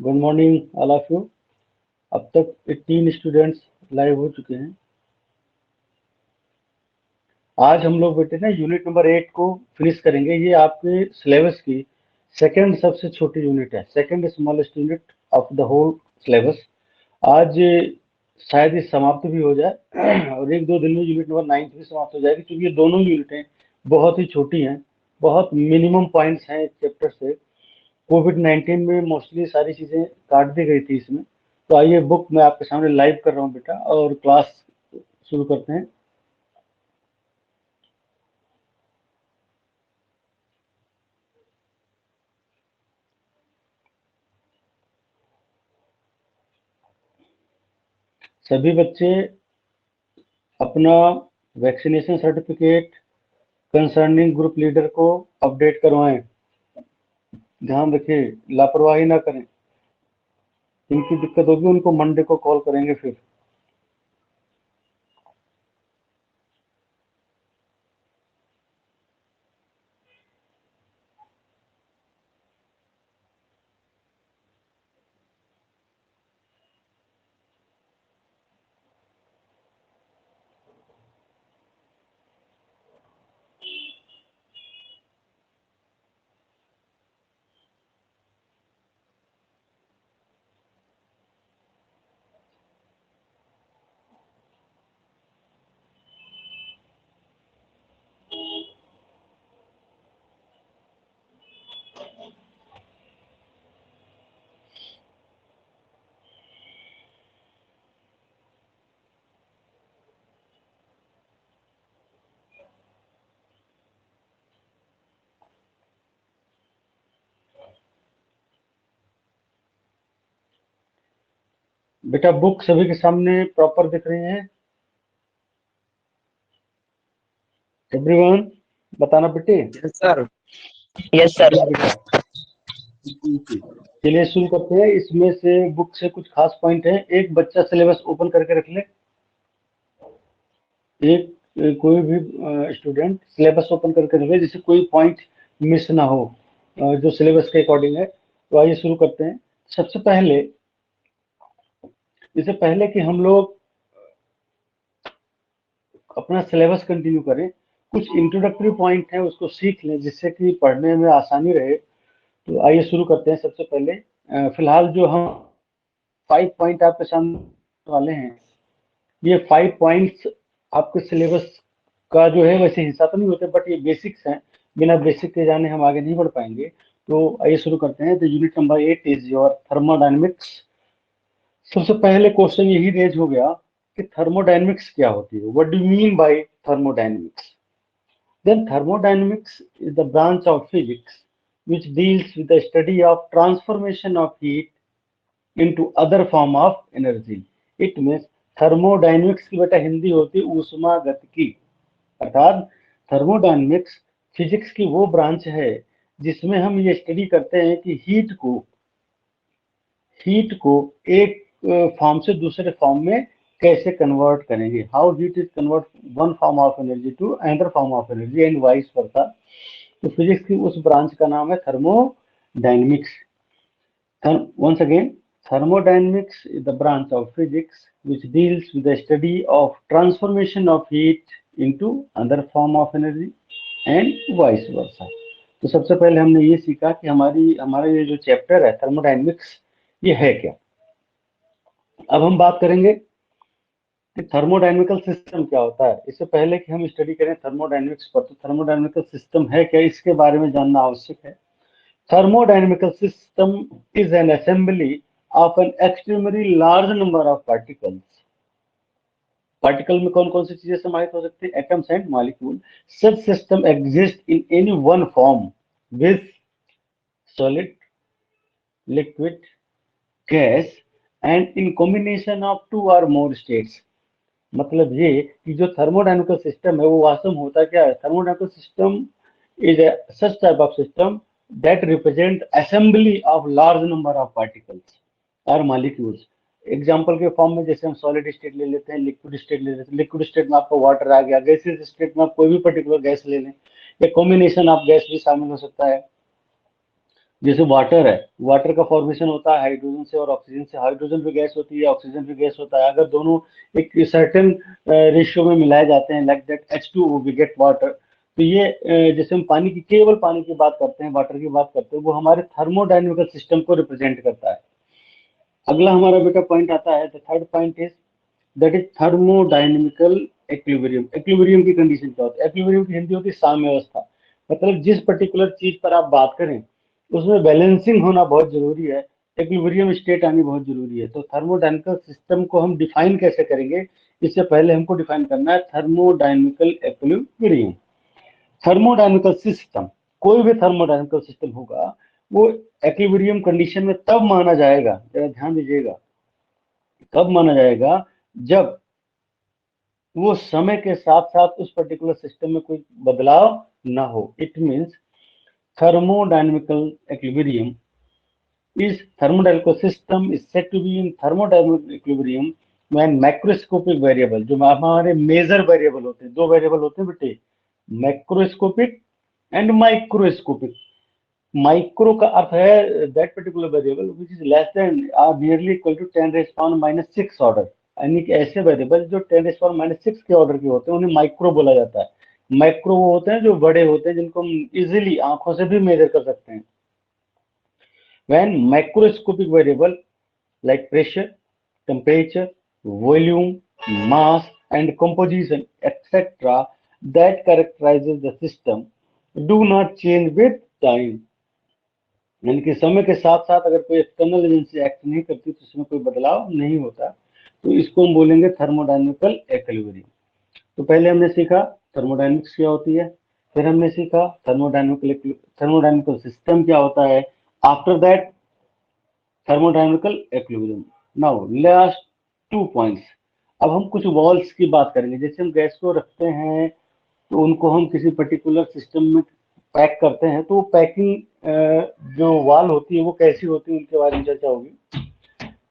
Good morning all of you. अब तक 18 students live हो चुके हैं। आज हम लोग बेटे ना यूनिट नंबर 8 को फिनिश करेंगे। ये आपके सिलेबस की सेकंड सबसे छोटी यूनिट है, second smallest unit of the whole syllabus. आज शायद ये समाप्त भी हो जाए और एक दो दिन में यूनिट नंबर 9 भी समाप्त हो जाएगी, क्योंकि ये दोनों यूनिटें बहुत ही छोटी हैं, बहुत मिनिमम पॉइंट्स हैं चैप्टर से। कोविड-19 में मोस्टली सारी चीज़ें काट दी गई थी इसमें। तो आइए बुक मैं आपके सामने लाइव कर रहा हूँ बेटा, और क्लास शुरू करते हैं। सभी बच्चे अपना vaccination certificate concerning group leader को अपडेट करवाएं। ध्यान रखें, लापरवाही ना करें। जिनकी दिक्कत होगी उनको मंडे को कॉल करेंगे फिर। बेटा बुक सभी के सामने प्रॉपर दिख रही है? एवरीवन बताना बेटे। Sir yes sir. बेटा चलिए शुरू करते हैं। इसमें से बुक से कुछ खास पॉइंट है। एक बच्चा सिलेबस ओपन करके रख ले। कोई भी स्टूडेंट सिलेबस ओपन करके रखे, जिससे कोई पॉइंट मिस ना हो जो सिलेबस के अकॉर्डिंग है। तो आइए शुरू करते हैं। सबसे पहले, इससे पहले कि हम लोग अपना सिलेबस कंटिन्यू करें, कुछ इंट्रोडक्टरी पॉइंट है उसको सीख लें, जिससे कि पढ़ने में आसानी रहे। तो आइए शुरू करते हैं। सबसे पहले फिलहाल जो हम 5 पॉइंट आपके सामने वाले हैं, ये 5 पॉइंट्स आपके सिलेबस का जो है वैसे हिस्सा तो नहीं होते, बट ये बेसिक्स हैं। बिना बेसिक के जाने हम आगे नहीं बढ़ पाएंगे। तो आइए शुरू करते हैं। तो unit number 8 is your thermodynamics. सबसे पहले क्वेश्चन यही रेज हो गया कि थर्मोडायनेमिक्स क्या होती है। What do you mean by thermodynamics? Then thermodynamics is the branch of physics which deals with the study of transformation of heat into other form of energy. It means thermodynamics की बेटा हिंदी होती है ऊष्मागतिकी। अर्थात thermodynamics physics की वो branch है जिसमें हम ये स्टडी करते हैं कि हीट को एक फॉर्म से दूसरे फॉर्म में कैसे कन्वर्ट करेंगे। How heat is convert one form of energy to another form of energy and vice versa. तो फिजिक्स की उस ब्रांच का नाम है thermodynamics. Once again, thermodynamics is the branch of physics which deals with the study of transformation of heat into other form of energy and vice versa. तो सबसे पहले हमने ये सीखा कि हमारा ये जो चैप्टर है थर्मोडायनेमिक्स, ये है क्या। अब हम बात करेंगे कि थर्मोडायनेमिकल सिस्टम क्या होता है। इससे पहले कि हम स्टडी करें थर्मोडायनेमिक्स पर, तो थर्मोडायनेमिकल सिस्टम है क्या, इसके बारे में जानना आवश्यक है। Thermodynamical system is an assembly of an extremely large number of particles. Particle में कौन कौन सी चीजें समाहित हो सकती है? Atoms and molecule. Such system exist in any one form with solid, liquid, gas and in combination of two or more states. मतलब ये कि जो थर्मोडायनेमिकल सिस्टम है वो वास्तव में होता क्या है। Thermodynamical system is a such type of system that represent assembly of large number of particles or molecules. Example के फॉर्म में जैसे हम सॉलिड स्टेट ले लेते हैं, लिक्विड स्टेट ले लेते हैं। लिक्विड स्टेट में आपका वाटर आ गया, गैसियस स्टेट में आप कोई भी पर्टिकुलर गैस ले लें, या कॉम्बिनेशन ऑफ गैस भी शामिल हो सकता है। जैसे वाटर है, वाटर का फॉर्मेशन होता है हाइड्रोजन से और ऑक्सीजन से, हाइड्रोजन भी गैस होती है, ऑक्सीजन भी गैस होता है। अगर दोनों एक सर्टेन रेशियो में मिलाए जाते हैं, like that H2O we get water. तो ये जैसे हम पानी की, केवल पानी की बात करते हैं, वाटर की बात करते हैं, वो हमारे थर्मोडाइनमिकल सिस्टम को रिप्रेजेंट करता है। अगला हमारा बेटा पॉइंट आता है, the third point is that is thermodynamical equilibrium. Equilibrium की कंडीशन क्या होती है? एक्विलिब्रियम की हिंदी होती है साम्यावस्था। मतलब जिस पर्टिकुलर चीज पर आप बात करें उसमें बैलेंसिंग होना बहुत जरूरी है, एक्विलिब्रियम स्टेट आनी बहुत जरूरी है। तो थर्मोडाइनमिकल सिस्टम को हम डिफाइन कैसे करेंगे? इससे पहले हमको डिफाइन करना है थर्मोडाइनमिकल एक्विलिब्रियम। थर्मोडाइनमिकल सिस्टम, कोई भी थर्मोडाइनमिकल सिस्टम होगा वो एक्विलिब्रियम कंडीशन में तब माना जाएगा, जरा ध्यान दीजिएगा, कब माना जाएगा? जब वो समय के साथ साथ उस पर्टिकुलर सिस्टम में कोई बदलाव ना हो। It means thermodynamical equilibrium is thermodynamical system is said to be in thermodynamical equilibrium when macroscopic variable, जो हमारे मेजर वेरिएबल होते हैं, दो वेरिएबल होते हैं बेटे, मैक्रोस्कोपिक एंड माइक्रोस्कोपिक। माइक्रो का अर्थ है that particular variable which is less than or nearly equal to 10⁻⁻⁶ order, यानी कि ऐसे वेरिएबल जो 10⁻⁻⁶ के ऑर्डर के होते हैं उन्हें माइक्रो बोला जाता है। माइक्रो वो होते हैं जो बड़े होते हैं, जिनको हम इजिली आंखों से भी मेजर कर सकते हैं। When macroscopic variable like pressure, temperature, volume, mass and composition etc. that characterizes the system do not change with time, यानी कि समय के साथ साथ अगर कोई एक्सटर्नल एजेंसी एक्ट नहीं करती तो उसमें कोई बदलाव नहीं होता। तो इसको हम बोलेंगे थर्मोडाइनमिकल एक्विलिब्रियम। तो पहले हमने सीखा थर्मोडाइनमिक्स क्या होती है, फिर हमने सीखा थर्मोडाइनमिकल सिस्टम क्या होता है, after that thermodynamical equilibrium. Now last 2 points. अब हम कुछ वॉल्स की बात करेंगे। जैसे हम गैस को रखते हैं तो उनको हम किसी पर्टिकुलर सिस्टम में पैक करते हैं, तो वो पैकिंग जो वॉल होती है वो कैसी होती है, उनके बारे में चर्चा होगी।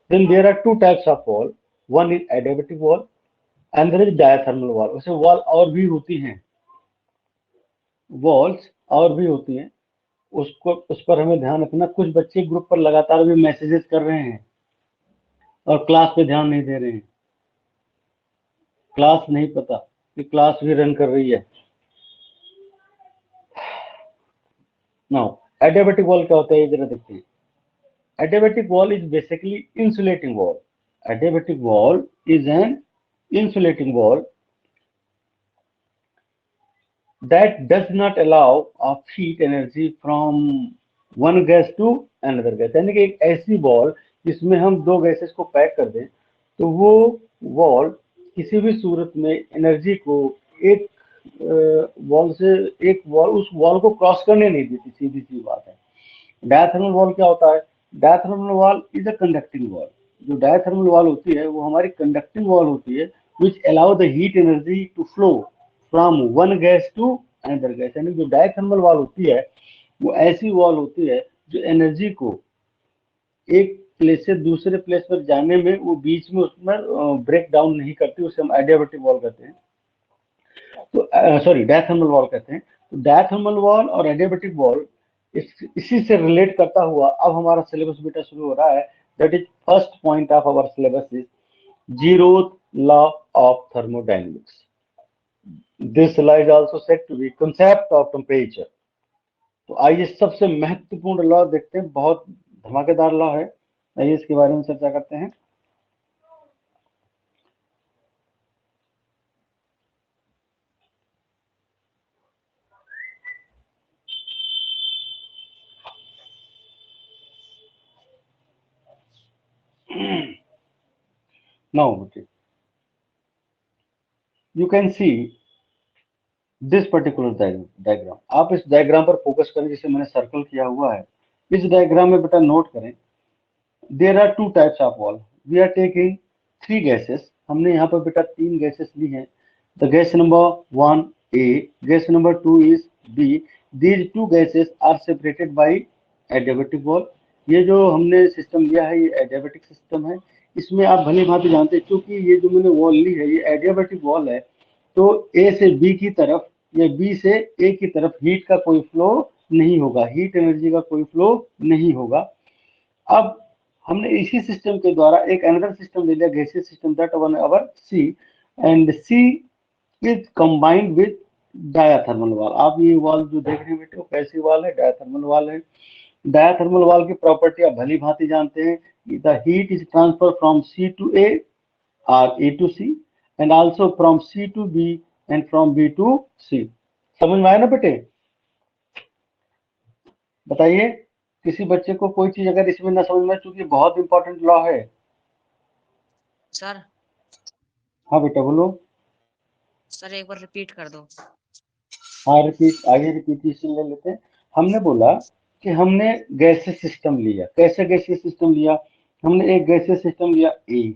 Then there are 2 types of wall, one is adiabatic wall, another is diathermal wall. वैसे वॉल और भी होती हैं, वॉल्स और भी होती हैं, उसको उस पर हमें ध्यान रखना। कुछ बच्चे ग्रुप पर लगातार भी मैसेजेस कर रहे हैं और क्लास पे ध्यान नहीं दे रहे हैं, क्लास नहीं पता कि क्लास भी रन कर रही है। नाउ एडियाबेटिक वॉल क्या होता है, जरा देखते हैं। Adiabatic wall is basically insulating wall. Adiabatic wall is an insulating wall that does not allow of heat energy from one gas to another gas। यानी कि एक ऐसी वॉल जिसमें हम दो गैसेस को पैक कर दें तो वो वॉल किसी भी सूरत में एनर्जी को एक वॉल से एक वॉल उस वॉल को क्रॉस करने नहीं देती, सीधी सी बात है। डायथर्मल वॉल क्या होता है? Diathermal wall is a conducting wall. जो डायथर्मल वॉल होती है वो हमारी कंडक्टिंग वॉल होती है, which allow the heat energy to flow from one gas to another gas. यानी जो डायथर्मल वॉल होती है वो ऐसी वॉल होती है जो एनर्जी को एक प्लेस से दूसरे प्लेस पर जाने में वो बीच में उसमें ब्रेक डाउन नहीं करती, उसे हम एडियाबेटिक वॉल कहते हैं। तो सॉरी डायथर्मल वॉल कहते हैं। तो डायथर्मल वॉल और एडियाबेटिक वॉल इसी से रिलेट करता हुआ अब हमारा सिलेबस बेटा शुरू हो रहा है। That is first point of our syllabus is zeroth law of thermodynamics. This law is also said to be concept of temperature. तो आइए सबसे महत्वपूर्ण लॉ देखते हैं, बहुत धमाकेदार लॉ है, आइए इसके बारे में चर्चा करते हैं। Now you can see this particular diagram. आप इस डायग्राम पर फोकस करें, जिसे मैंने सर्कल किया हुआ है। इस डायग्राम में बेटा नोट करें, there are 2 types of wall, we are taking 3 gases. हमने यहाँ पर बेटा 3 गैसेस ली हैं। The gas number 1 A, gas number 2 is B. These 2 gases are separated by adiabatic wall. ये जो हमने सिस्टम लिया है ये एडियाबेटिक सिस्टम है। इसमें आप भली भांति जानते हैं, क्योंकि ये जो मैंने वॉल ली है ये एडियाबेटिक वॉल है, तो ए से बी की तरफ या बी से ए की तरफ हीट का कोई फ्लो नहीं होगा, हीट एनर्जी का कोई फ्लो नहीं होगा। अब हमने इसी सिस्टम के द्वारा एक अनदर सिस्टम ले लिया, gaseous system, that one our C, and C is combined with diathermal wall. आप ये वाल जो देख रहे हैं बेटे, वो कैसी वाल है? डायाथर्मल वाल है। डायाथर्मल वाल की प्रॉपर्टी आप भली भांति जानते हैं, the heat is transfer from C to A और A to C, and also from C to B and from B to C. समझ में आया ना बेटे? बताइए, किसी बच्चे को कोई चीज अगर इसमें ना समझ में, चूंकि बहुत इंपॉर्टेंट लॉ है। सर हाँ बेटा बोलो। सर एक बार रिपीट कर दो। हाँ रिपीट, आगे रिपीटेशन ले लेते हैं। हमने बोला कि हमने गैसेस सिस्टम लिया। कैसे गैसीय सिस्टम लिया? हमने एक गैसीय सिस्टम लिया ए,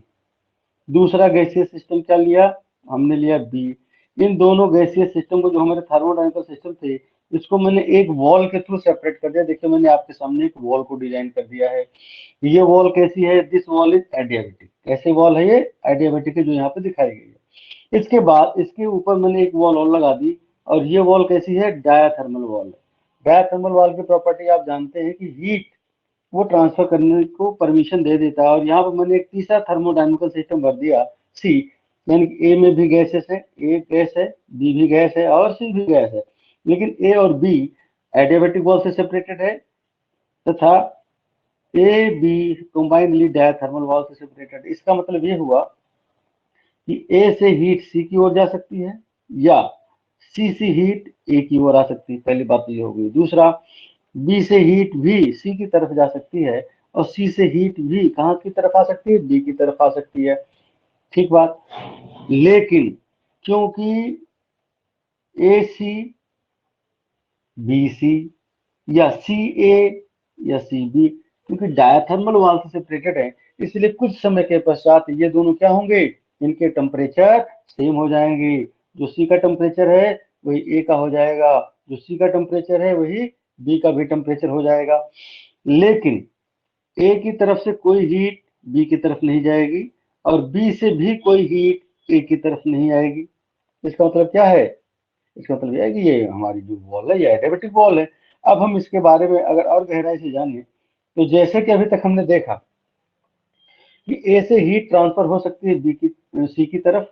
दूसरा गैसीय सिस्टम क्या लिया? हमने लिया बी। इन दोनों गैसीय सिस्टम को, जो हमारे थर्मोडायनामिकल सिस्टम थे, इसको मैंने एक वॉल के थ्रू सेपरेट कर दिया। देखिए मैंने आपके सामने एक वॉल को डिजाइन कर दिया है। ये वॉल कैसी है? This wall is adiabatic. कैसे वॉल है ये? एडियाबेटिक है, जो यहाँ पे दिखाई गई है। इसके बाद इसके ऊपर मैंने एक वॉल और लगा दी, और ये वॉल कैसी है? डायाथर्मल वॉल है। डायाथर्मल वॉल की प्रॉपर्टी आप जानते हैं कि हीट वो ट्रांसफर करने को परमिशन दे देता है। और यहाँ पर मैंने एक तीसरा थर्मोडायनामिकल सिस्टम भर दिया, सी, यानी कि ए में भी गैसेस है, ए गैस है, बी भी गैस है और सी भी गैस है। लेकिन ए और बी एडियाबेटिक वॉल से सेपरेटेड है, तथा ए बी कंबाइंडली डायथर्मल वॉल से सेपरेटेड। इसका मतलब ये हुआ कि ए से हीट सी की ओर जा सकती है, या सी से हीट ए की ओर आ सकती है। पहली बात तो ये हो गई। दूसरा, बी से हीट भी सी की तरफ जा सकती है, और सी से हीट भी कहाँ की तरफ आ सकती है? बी की तरफ आ सकती है। ठीक बात। लेकिन क्योंकि ए सी बी सी, या सी ए या सी बी, क्योंकि डायथर्मल वाल से सेपरेटेड है, इसलिए कुछ समय के पश्चात ये दोनों क्या होंगे? इनके टेम्परेचर सेम हो जाएंगे। जो सी का टेम्परेचर है वही ए का हो जाएगा, जो सी का टेम्परेचर है वही बी का भी टेम्परेचर हो जाएगा। लेकिन ए की तरफ से कोई हीट बी की तरफ नहीं जाएगी, और बी से भी कोई हीट ए की तरफ नहीं आएगी। इसका मतलब क्या है? इसका मतलब यह है कि ये हमारी जो वॉल है ये एडियाबेटिक वॉल है। अब हम इसके बारे में अगर और गहराई से जाने, तो जैसे कि अभी तक हमने देखा कि ए से हीट ट्रांसफर हो सकती है बी की सी की तरफ,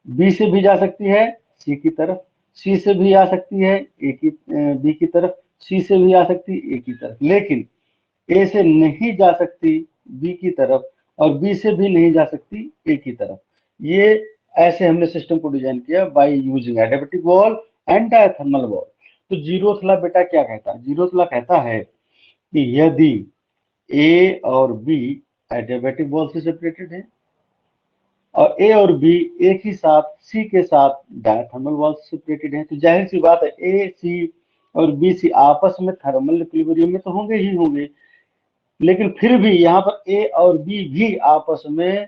बी से भी जा सकती है सी की तरफ, सी से भी आ सकती है ए की बी की तरफ, सी से भी आ सकती है ए की तरफ। लेकिन ए से नहीं जा सकती बी की तरफ, और बी से भी नहीं जा सकती ए की तरफ। ये ऐसे हमने सिस्टम को डिजाइन किया by using adiabatic wall and diathermal wall. तो जीरोथ लॉ बेटा क्या कहता है? जीरोथ लॉ कहता है कि यदि ए और बी एडियाबेटिक वॉल से सेपरेटेड है, और ए और बी एक ही साथ सी के साथ डायथर्मल वॉल से सेपरेटेड है, तो जाहिर सी बात है ए सी और बी सी आपस में थर्मल इक्विलिब्रियम में तो होंगे ही होंगे। लेकिन फिर भी यहाँ पर ए और बी भी आपस में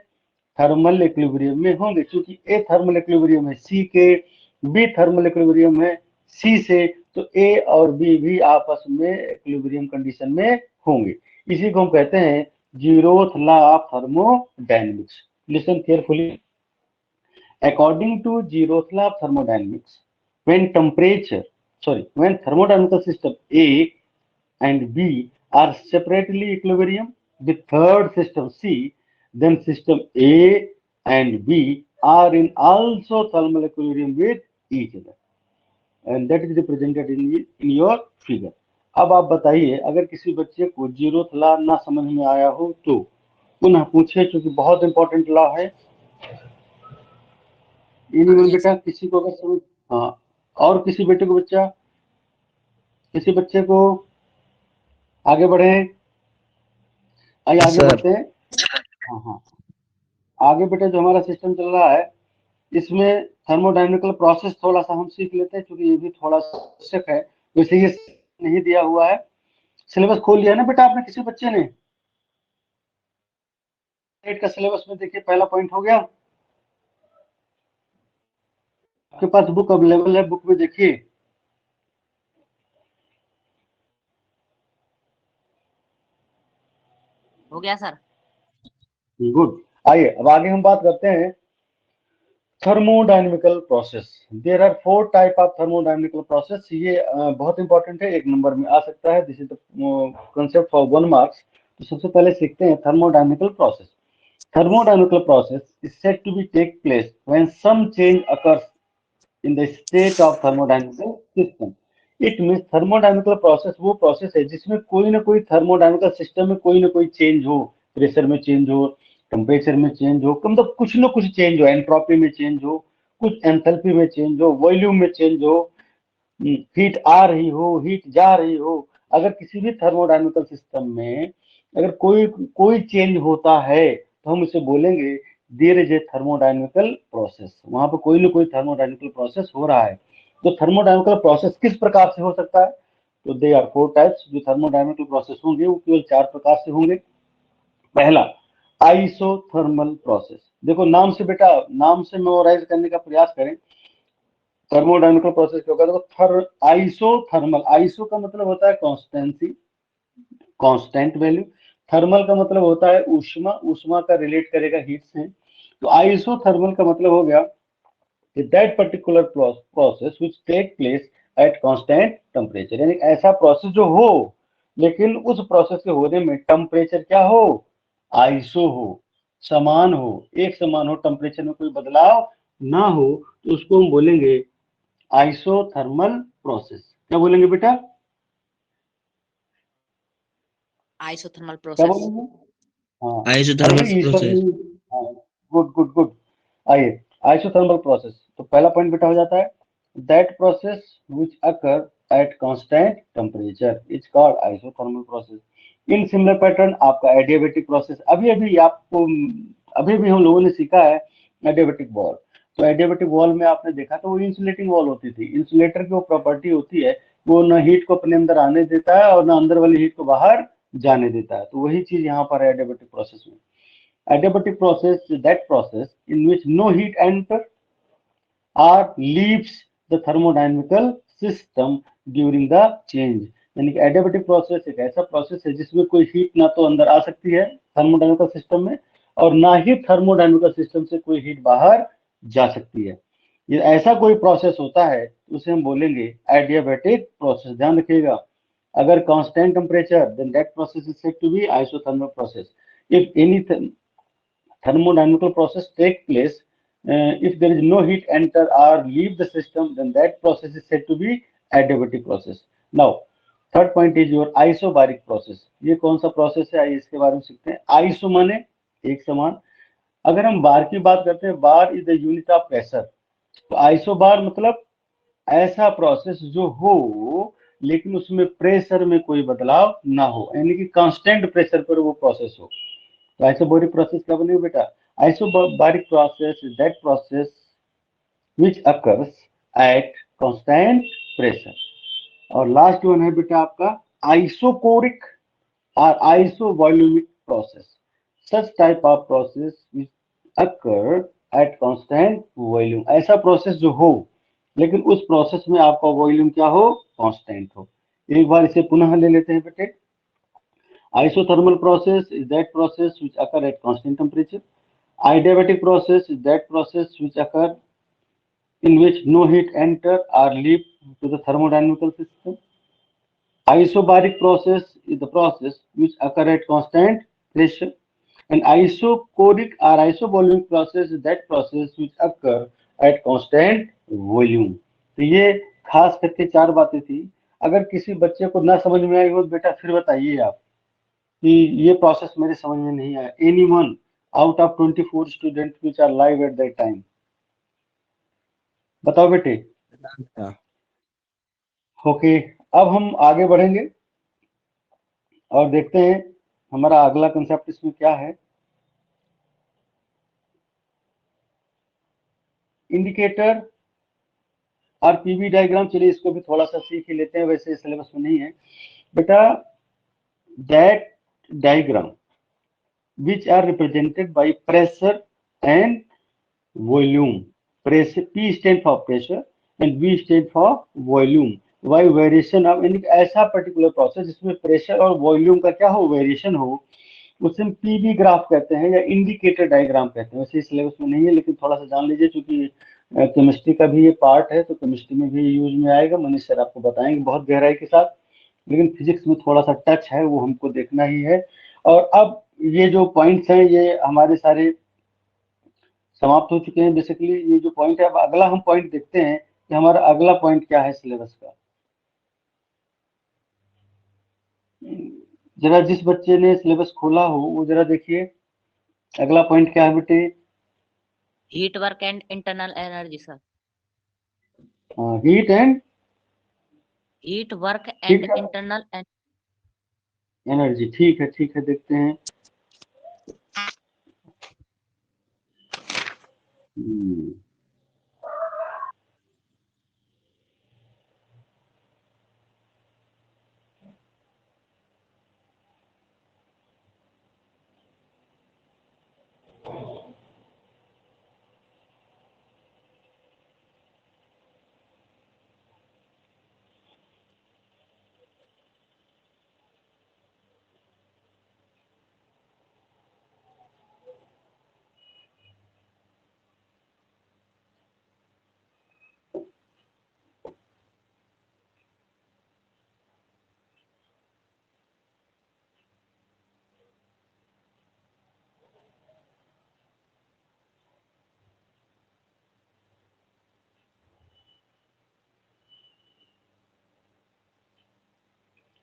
थर्मल इक्विलिब्रियम में होंगे, क्योंकि ए थर्मल इक्विलिब्रियम है सी के, बी थर्मल इक्विलिब्रियम है सी से, तो ए और बी भी आपस में इक्विलिब्रियम कंडीशन में होंगे। इसी को हम कहते हैं zeroth law of thermodynamics. Listen carefully. According to zeroth law of thermodynamics, when temperature, when thermodynamical system A and B are separately equilibrium with third system C, then system A and B are in also thermal equilibrium with each other, and that is represented in your figure. अब आप बताइए, अगर किसी बच्चे को zeroth law ना समझ में आया हो तो पुनः पूछे, क्योंकि बहुत इंपॉर्टेंट लॉ है। एनीवन बेटा, किसी को अगर समझ, हाँ, और किसी बेटे को, बच्चा, किसी बच्चे को आगे बढ़े, आइए आगे सर बढ़ते हैं। हाँ हाँ, आगे बेटा जो हमारा सिस्टम चल रहा है, इसमें थर्मोडायनेमिकल प्रोसेस थोड़ा सा हम सीख लेते हैं, क्योंकि ये भी थोड़ा आवश्यक है। वैसे ये नहीं दिया हुआ है। सिलेबस खोल लिया ना बेटा आपने, किसी बच्चे ने? का सिलेबस में देखिए, पहला पॉइंट हो गया। आपके पास बुक अवेलेबल है, बुक में देखिए। हो गया सर। गुड। आइए अब आगे हम बात करते हैं thermodynamical process, there are 4 type of thermodynamical process. ये बहुत इंपॉर्टेंट है, 1 नंबर में आ सकता है, this is the concept for 1 marks. तो सबसे पहले सीखते हैं thermodynamical process. Thermodynamical process is said to be take place when some change occurs in the state of thermodynamical system. It means thermodynamical process वो process है जिसमें कोई ना कोई thermodynamical system में कोई ना कोई change हो, प्रेशर में चेंज हो, टेम्परेचर में चेंज हो, मतलब कुछ ना कुछ चेंज हो, एंट्रोपी में चेंज हो, कुछ एंथैल्पी में चेंज हो, वॉल्यूम में चेंज हो, हीट आ रही हो, हीट जा रही हो। अगर किसी भी थर्मोडायनेमिकल सिस्टम में अगर कोई कोई चेंज होता है तो हम इसे बोलेंगे there is a thermodynamical process. वहां पर कोई ना कोई थर्मोडायनेमिकल प्रोसेस हो रहा है। तो थर्मोडायनेमिकल प्रोसेस किस प्रकार से हो सकता है? तो दे आर 4 टाइप्स। जो थर्मोडायनेमिकल प्रोसेस होंगे वो केवल 4 प्रकार से होंगे। पहला, आइसोथर्मल प्रोसेस। देखो नाम से बेटा, नाम से मेमोराइज करने का प्रयास करें। थर्मोडायनेमिकल प्रोसेस क्या होगा? देखो आइसोथर्मल, आइसो का मतलब होता है कॉन्स्टेंसी, कांस्टेंट वैल्यू। थर्मल का मतलब होता है ऊष्मा, ऊष्मा का रिलेट करेगा हीट से। तो आइसोथर्मल का मतलब हो गया कि that particular process which take place at constant temperature, यानी ऐसा प्रोसेस जो हो लेकिन उस प्रोसेस के होने में टेम्परेचर क्या हो? आइसो हो, समान हो, एक समान हो, टेम्परेचर में कोई बदलाव ना हो, तो उसको हम बोलेंगे आइसोथर्मल प्रोसेस। क्या बोलेंगे बेटा? आइसोथर्मल क्या प्रोसेस। बोलेंगे? हाँ, Isothermal अरे ईश्वर process. जी, हाँ, गुड गुड गुड। आइए, आइसोथर्मल प्रोसेस, तो पहला पॉइंट बेटा हो जाता है that process which occur at constant temperature is called isothermal process. In similar pattern आपका एडियाबेटिक प्रोसेस, अभी अभी आपको अभी भी हम लोगों ने सीखा है एडियाबेटिक वॉल। तो एडियाबेटिक वॉल में आपने देखा तो वो इंसुलेटिंग वॉल होती थी। इंसुलेटर की वो प्रॉपर्टी होती है, वो ना हीट को अपने अंदर आने देता है और ना अंदर वाली हीट को बाहर जाने देता है। तो वही चीज यहाँ पर है एडियाबेटिक प्रोसेस में। Adiabatic process is that process in which no heat enters or leaves the thermodynamical system during the change। यानी कि एडियाबेटिक प्रोसेस एक ऐसा प्रोसेस है जिसमें कोई हीट ना तो अंदर आ सकती है थर्मोडायनेमिकल सिस्टम में और ना ही थर्मोडायनेमिकल सिस्टम से कोई हीट बाहर जा सकती है। ये ऐसा कोई प्रोसेस होता है उसे हम बोलेंगे एडियाबेटिक प्रोसेस। ध्यान रखिएगा, अगर constant temperature then that process is said to be isothermal process. If any thermodynamical process take place, if there is no heat enter or leave the system, then that process is said to be adiabatic process. Now, third point is your isobaric process। ये कौन सा process है, आइए इसके बारे में सीखते हैं। आइसो माने एक समान। अगर हम बार की बात करते हैं, bar is the unit of pressure. तो आइसो बार मतलब ऐसा प्रोसेस जो हो लेकिन उसमें प्रेशर में कोई बदलाव ना हो, यानी कि कांस्टेंट प्रेशर पर वो प्रोसेस हो। तो आइसोबारिक प्रोसेस क्या बनेगा बेटा? Isobaric process is that process which occurs at constant pressure। और लास्ट वन है बेटा आपका आइसोकोरिक और isovolumic process. Such type of process which occur at constant volume, ऐसा प्रोसेस जो हो लेकिन उस प्रोसेस में आपका वॉल्यूम क्या हो? कांस्टेंट हो। एक बार इसे पुनः ले लेते हैं बेटे। Isothermal process is that process which occur at constant temperature. Adiabatic process is that process which occur in which no heat enter or leave to the thermodynamical system. Isobaric process is the process which occur at constant pressure. And isochoric or isovolumic process is that process which occur at constant volume। तो ये खास करके 4 बातें थी। अगर किसी बच्चे को ना समझ में आई हो तो बेटा फिर बताइए आप कि ये प्रोसेस मेरे समझ में नहीं आया। Anyone out of 24 student which are live at that time, बताओ बेटे। ओके, अब हम आगे बढ़ेंगे और देखते हैं हमारा अगला कंसेप्ट इसमें क्या है। इंडिकेटर और पीवी डायग्राम, चलिए इसको भी थोड़ा सा सीख ही लेते हैं, वैसे सिलेबस में नहीं है बेटा। That diagram which are represented by pressure and volume। pressure, P stand for pressure and V stand for volume। Why variation of, यानी ऐसा पर्टिकुलर प्रोसेस जिसमें प्रेशर और वॉल्यूम का क्या हो? वेरिएशन हो। उसे हम पीवी ग्राफ कहते हैं या इंडिकेटर डायग्राम कहते हैं। वैसे सिलेबस में नहीं है लेकिन थोड़ा सा जान लीजिए, क्योंकि केमिस्ट्री का भी ये पार्ट है तो केमिस्ट्री में भी यूज में आएगा। मनीष सर आपको बताएंगे बहुत गहराई के साथ, लेकिन फिजिक्स में थोड़ा सा टच है, वो हमको देखना ही है। और अब ये जो पॉइंट्स हैं ये हमारे सारे समाप्त हो चुके हैं। बेसिकली ये जो पॉइंट है, अब अगला हम पॉइंट देखते हैं कि हमारा अगला पॉइंट क्या है सिलेबस का। जरा जिस बच्चे ने सिलेबस खोला हो वो जरा देखिए अगला पॉइंट क्या है बेटे। Heat work and internal energy, sir. Heat and Heat work heat and internal energy, ठीक है देखते हैं। हम्म,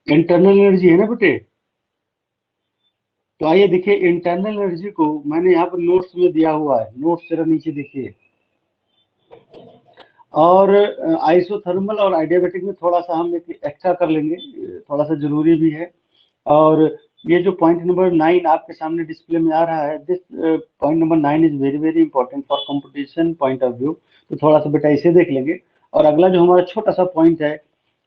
इंटरनल एनर्जी है ना बेटे। तो आइए देखिए, इंटरनल एनर्जी को मैंने यहाँ पर नोट्स में दिया हुआ है, नोट्स जरा नीचे देखिए। और आइसोथर्मल और आइडियाबैटिक में थोड़ा सा हम एक एक्स्ट्रा कर लेंगे, थोड़ा सा जरूरी भी है। और ये जो पॉइंट नंबर 9 आपके सामने डिस्प्ले में आ रहा है, this point number 9 is very very important for competition point of view. तो थोड़ा सा बेटा इसे देख लेंगे। और अगला जो हमारा छोटा सा पॉइंट है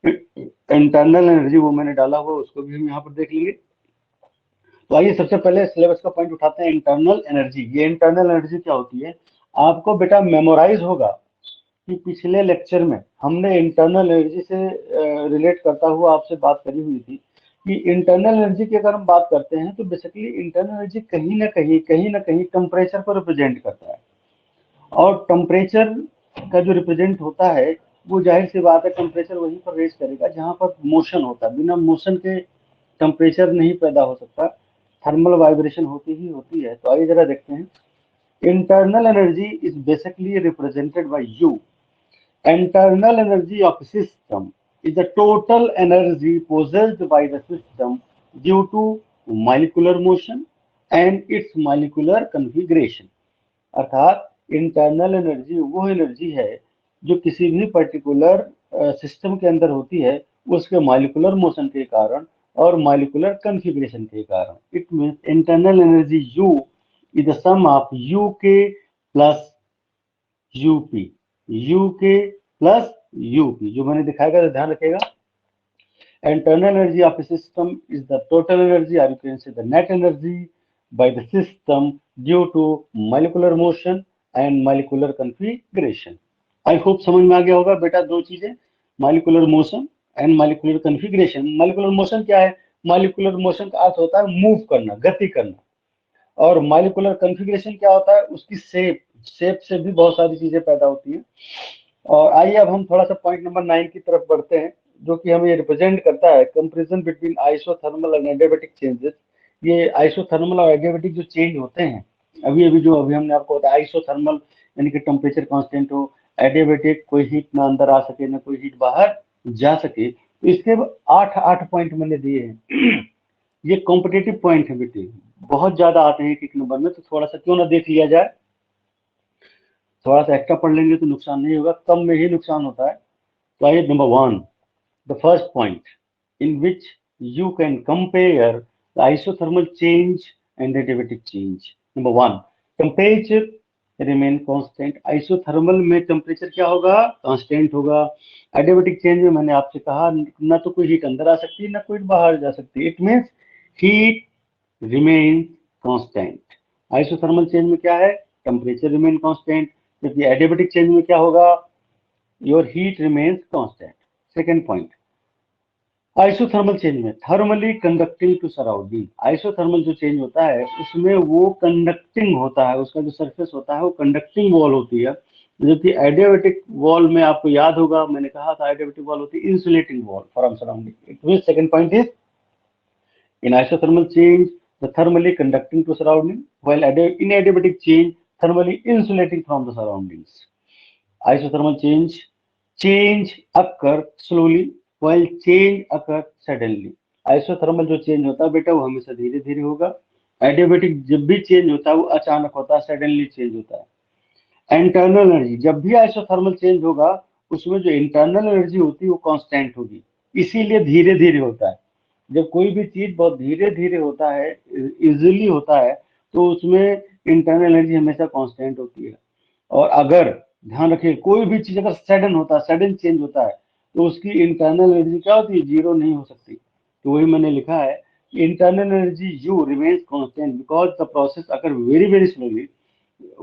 इंटरनल एनर्जी, वो मैंने डाला हुआ, उसको भी हम यहाँ पर देख लेंगे। तो आइए सबसे पहले सिलेबस का पॉइंट उठाते हैं, इंटरनल एनर्जी। ये इंटरनल एनर्जी क्या होती है, आपको बेटा मेमोराइज होगा कि पिछले लेक्चर में हमने इंटरनल एनर्जी से रिलेट करता हुआ आपसे बात करी हुई थी कि इंटरनल एनर्जी की अगर हम बात करते हैं तो बेसिकली इंटरनल एनर्जी कहीं ना कहीं टेम्परेचर को रिप्रेजेंट करता है। और टेम्परेचर का जो रिप्रेजेंट होता है वो जाहिर सी बात है टेम्परेचर वहीं पर रेज करेगा जहां पर मोशन होता है। बिना मोशन के टेम्परेचर नहीं पैदा हो सकता, थर्मल वाइब्रेशन होती ही होती है। तो आइए जरा देखते हैं, internal energy is basically represented by you. Internal energy of a system is the total energy possessed by the system due to molecular motion and its molecular configuration। अर्थात इंटरनल एनर्जी वो एनर्जी है जो किसी भी particular system के अंदर होती है, उसके मॉलिक्यूलर मोशन के कारण और मॉलिक्यूलर कॉन्फ़िगरेशन के कारण। It means internal energy U is the sum of U K plus U P, U K plus U P, जो मैंने दिखाएगा तो ध्यान रखिएगा। Internal energy of a system is the total energy, or you can say the net energy by the system due to molecular motion and molecular configuration। I hope समझ में आ गया होगा बेटा दो चीजें, molecular motion and molecular configuration. Molecular motion क्या है, molecular motion का अर्थ होता है मूव करना, गति करना। और मॉलिक्यूलर कॉन्फ़िगरेशन क्या होता है, उसकी शेप से भी बहुत सारी चीजें पैदा होती हैं। और आइए अब हम थोड़ा सा पॉइंट नंबर 9 की तरफ बढ़ते हैं, जो कि हमें रिप्रेजेंट करता है comparison between isothermal and adiabatic changes. ये आइसोथर्मल और एडियाबैटिक जो चेंज होते हैं, अभी हमने आपको बताया, आइसोथर्मल यानी कि टेम्परेचर कांस्टेंट हो, एडियाबैटिक कोई हीट ना अंदर आ सके ना कोई हीट बाहर जा सके। तो इसके 8 पॉइंट मैंने दिए हैं। ये कॉम्पिटेटिव पॉइंट है बेटे, बहुत ज्यादा आते हैं एक नंबर में, तो थोड़ा सा क्यों ना देख लिया जाए। थोड़ा सा एक्स्ट्रा पढ़ लेंगे तो नुकसान नहीं होगा, कम में ही नुकसान होता है। तो आइए number 1, the first point in which you can compare the isothermal change and adiabatic change. Number 1, temperature remain constant. Isothermal में टेम्परेचर क्या होगा, कांस्टेंट होगा। एडियाबैटिक चेंज में मैंने आपसे कहा ना तो कोई हीट अंदर आ सकती है ना कोई बाहर जा सकती है। It means heat remain constant. Isothermal change में क्या है, टेम्परेचर रिमेन कांस्टेंट, जबकि एडियाबैटिक चेंज में क्या होगा, your heat remains constant. Second point, isothermal change में thermally conducting to surrounding, isothermal जो चेंज होता है उसमें वो कंडक्टिंग होता है, उसका जो सरफेस होता है वो कंडक्टिंग वॉल होती है, जबकि एडियाबेटिक वॉल में आपको याद होगा मैंने कहा था एडियाबेटिक वॉल होती है insulating wall from surrounding. It means second point is in isothermal change the thermally conducting to surrounding, while in adiabatic change thermally insulating from the surroundings. Isothermal change occur slowly while change occur suddenly. Isothermal जो change होता है बेटा वो हमेशा धीरे धीरे होगा, adiabatic जब भी चेंज होता है वो अचानक होता है, सडनली चेंज होता है। इंटरनल एनर्जी जब भी आइसोथर्मल चेंज होगा उसमें जो इंटरनल एनर्जी होती है वो कांस्टेंट होगी, इसीलिए धीरे धीरे होता है। जब कोई भी चीज बहुत धीरे धीरे होता है, इजिली होता है, तो उसमें इंटरनल एनर्जी हमेशा कांस्टेंट होती है। और अगर ध्यान रखिए कोई भी चीज अगर सडन होता है, सडन चेंज होता है, तो उसकी इंटरनल एनर्जी क्या होती है, जीरो नहीं हो सकती। तो वही मैंने लिखा है internal energy you remains constant because the process occur very very slowly,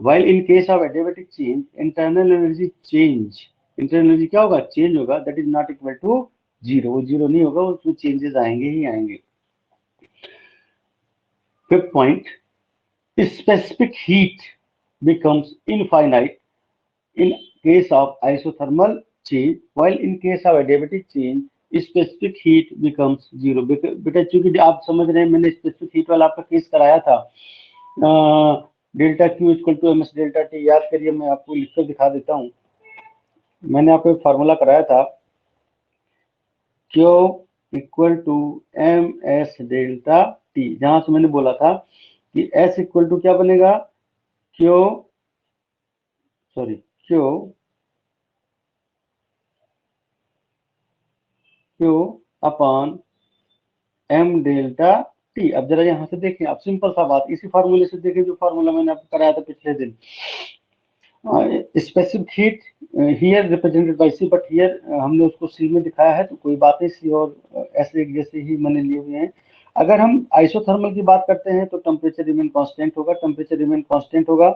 while in case of adiabatic change internal energy change, internal energy क्या होगा, चेंज होगा, that is not equal to zero, वो जीरो नहीं होगा, उसमें changes आएंगे ही आएंगे। Fifth point, specific heat becomes infinite in case of isothermal change, while in case of adiabatic change specific heat becomes zero। बेटा चूंकि आप समझ रहे हैं मैंने स्पेसिफिक हीट वाला आपका केस कराया था, delta Q equal to M S delta T, याद करिए मैं आपको लिखकर दिखा देता हूँ। मैंने आपको एक फार्मूला कराया था, Q equal to M S delta T, जहां से मैंने बोला था कि एस इक्वल टू क्या बनेगा, Q upon M delta T. अब जरा यहाँ से देखें, अब सिंपल सा बात, इसी फार्मूले से देखें जो फार्मूला मैंने आपको कराया था पिछले दिन। Specific heat here represented by C, but here हमने उसको सी में दिखाया है, तो कोई बात नहीं, सी और एस एक जैसे ही मैंने लिए हुए हैं। अगर हम आइसोथर्मल की बात करते हैं तो टेम्परेचर रिमेन कांस्टेंट होगा, टेम्परेचर रिमेन कांस्टेंट होगा,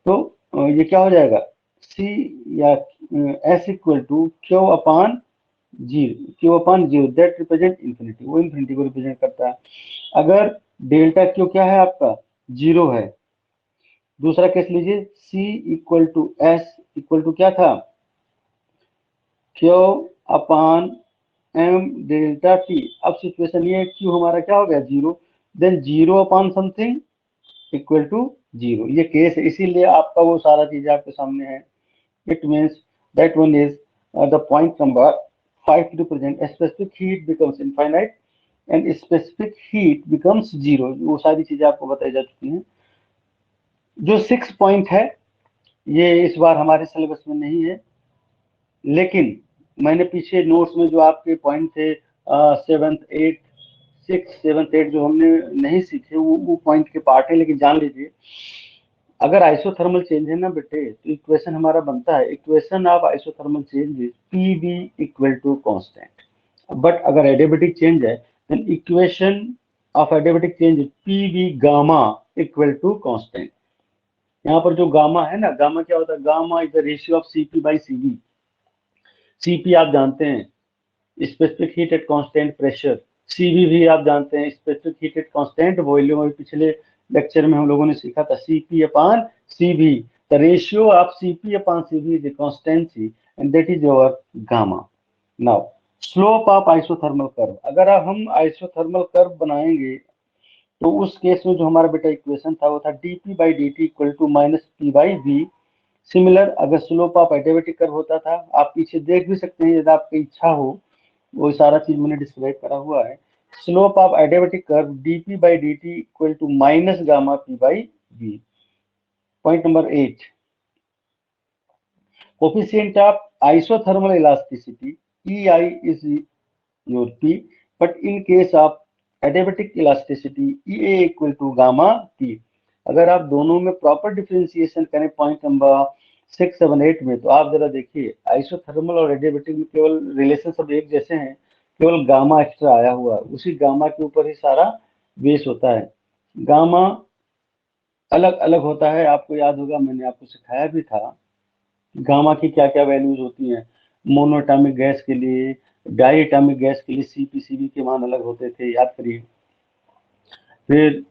तो ये क्या हो जाएगा, सी या S equal to Q upon zero that represent infinity, वो इन्फिनिटी को रिप्रेजेंट करता है। अगर डेल्टा क्यू क्या है आपका, जीरो है। दूसरा केस लीजिए, C equal to S equal to क्या था, Q upon M delta T. अब सिचुएशन ये है क्यू हमारा क्या हो गया, zero, then zero upon something equal to zero, ये केस है, इसीलिए आपका वो सारा चीज आपके सामने है। It means that one is the point number 5 to represent a specific heat becomes infinite and specific heat becomes zero। वो सारी चीजें आपको बताई जा चुकी हैं। जो 6 पॉइंट है ये इस बार हमारे सिलेबस में नहीं है, लेकिन मैंने पीछे नोट्स में जो आपके पॉइंट थे 7th 8 6 7th 8 जो हमने नहीं सीखे वो पॉइंट के पार्ट है, लेकिन जान लीजिए अगर आइसोथर्मल चेंज है ना बेटे तो इक्वेशन हमारा बनता है, equation of isothermal change is PV equal to constant. But अगर एडियाबेटिक चेंज है then equation of adiabatic change is PV gamma equal to constant. यहाँ पर जो गामा है ना, गामा क्या होता है, gamma is the ratio of CP by CV. CP आप जानते हैं specific heat at constant pressure, CV भी आप जानते हैं specific heat at constant volume. अभी पिछले लेक्चर में हम लोगों ने सीखा था CP upon CV, the ratio of CP upon CV is constancy and that is your gamma. Now slope of isothermal curve, अगर हम आइसोथर्मल कर्व बनाएंगे तो उस केस में जो हमारा बेटा इक्वेशन था वो था dp by dt equal to minus P by V. Similar अगर स्लोप ऑफ एडियाबेटिक कर्व होता था, आप पीछे देख भी सकते हैं यदि आपकी इच्छा हो, वो सारा चीज मैंने डिस्क्राइब करा हुआ है। Slope of adiabatic curve dp by dt equal to minus gamma p by v। Point number 8, coefficient of isothermal elasticity ei is your p, but in case of adiabatic elasticity ea equal to gamma t। अगर आप दोनों में proper differentiation करें point number 6 7 8 में, तो आप जरा देखिए आइसोथर्मल और एडियाबेटिक में केवल रिलेशन सब एक जैसे हैं, केवल गामा एक्स्ट्रा आया हुआ है, उसी गामा के ऊपर ही सारा बेस होता है। गामा अलग अलग होता है, आपको याद होगा मैंने आपको सिखाया भी था गामा की क्या क्या वैल्यूज होती हैं। मोनोएटॉमिक गैस के लिए डाई एटॉमिक गैस के लिए CpCv के मान अलग होते थे, याद करिए। फिर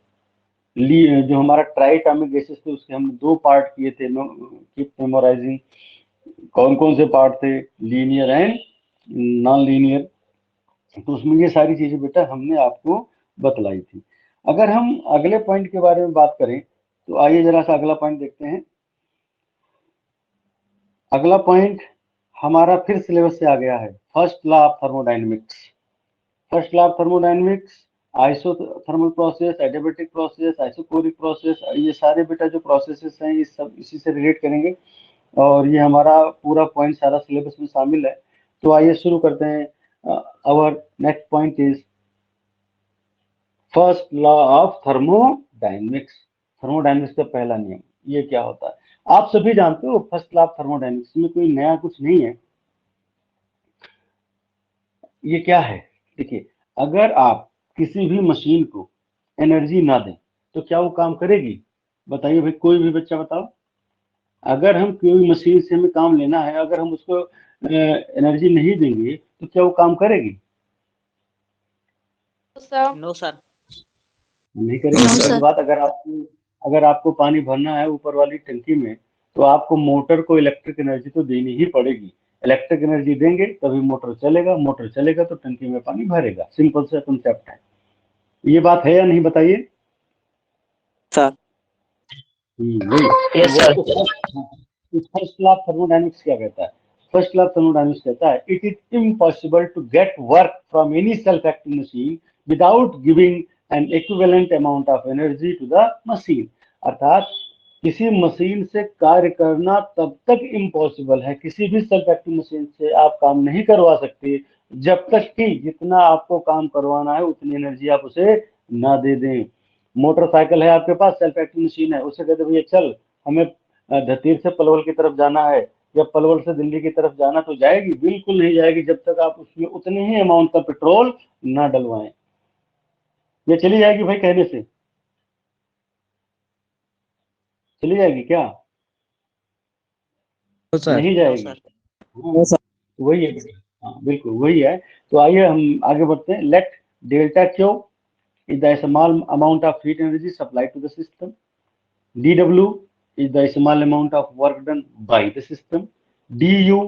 जो हमारा ट्राई एटॉमिक गैसेस थे उसके हमने 2 पार्ट किए थे, कीप मेमोराइजिंग। कौन कौन से पार्ट थे? Linear and non linear. तो उसमें ये सारी चीजें बेटा हमने आपको बतलाई थी। अगर हम अगले पॉइंट के बारे में बात करें तो आइए जरा सा अगला पॉइंट देखते हैं। अगला पॉइंट हमारा फिर सिलेबस से आ गया है, first law of thermodynamics. First law of thermodynamics, isothermal process, adiabatic process, isochoric process, ये सारे बेटा जो प्रोसेसेस हैं ये सब इसी से रिलेट करेंगे और ये हमारा पूरा पॉइंट सारा सिलेबस में शामिल है। तो आइए शुरू करते हैं। Our next point is first law of thermodynamics. Thermodynamics का पहला नियम ये क्या होता है? आप सभी जानते हो फर्स्ट लॉ ऑफ थर्मोडायनेमिक्स में कोई नया कुछ नहीं है। ये क्या है? देखिए, अगर आप किसी भी मशीन को एनर्जी ना दें तो क्या वो काम करेगी? बताइए भाई, कोई भी बच्चा बताओ। अगर हम कोई मशीन से हमें काम लेना है, अगर हम उसको एनर्जी नहीं देंगे तो क्या वो काम करेगी? No, sir. नहीं करेगी। No, दूसरी sir. बात, अगर आपको पानी भरना है ऊपर वाली टंकी में तो आपको मोटर को इलेक्ट्रिक एनर्जी तो देनी ही पड़ेगी। इलेक्ट्रिक एनर्जी देंगे तभी मोटर चलेगा, मोटर चलेगा तो टंकी में पानी भरेगा। सिंपल सा कंसेप्ट है। ये बात है या नहीं, बताइए। Sir. वही। Yes, sir. First law of thermodynamics क्या कहता है? फर्स्ट लॉ ऑफ थर्मोडायनेमिक्स कहता है it is impossible to get work from any self acting machine without giving an equivalent amount of energy to the machine. अर्थात किसी machine से कार्य करना तब तक इम्पॉसिबल है, किसी भी सेल्फ एक्टिंग मशीन से आप काम नहीं करवा सकते जब तक कि जितना आपको काम करवाना है उतनी एनर्जी आप उसे ना दे दें। मोटरसाइकिल है आपके पास, सेल्फ एक्टिंग मशीन है, उससे कहते भैया चल हमें धतीर से पलवल की तरफ जाना है, जब पलवल से दिल्ली की तरफ जाना तो जाएगी? बिल्कुल नहीं जाएगी जब तक आप उसमें उतने ही अमाउंट का पेट्रोल ना डलवाएं। ये चली जाएगी भाई कहने से? चली जाएगी क्या? नहीं No, जाएगी। sir. हाँ, वही है। हाँ बिल्कुल वही है। तो आइए हम आगे बढ़ते हैं। Let delta Q is the small amount of heat energy supplied to the system. dW is the small amount of work done by the system. du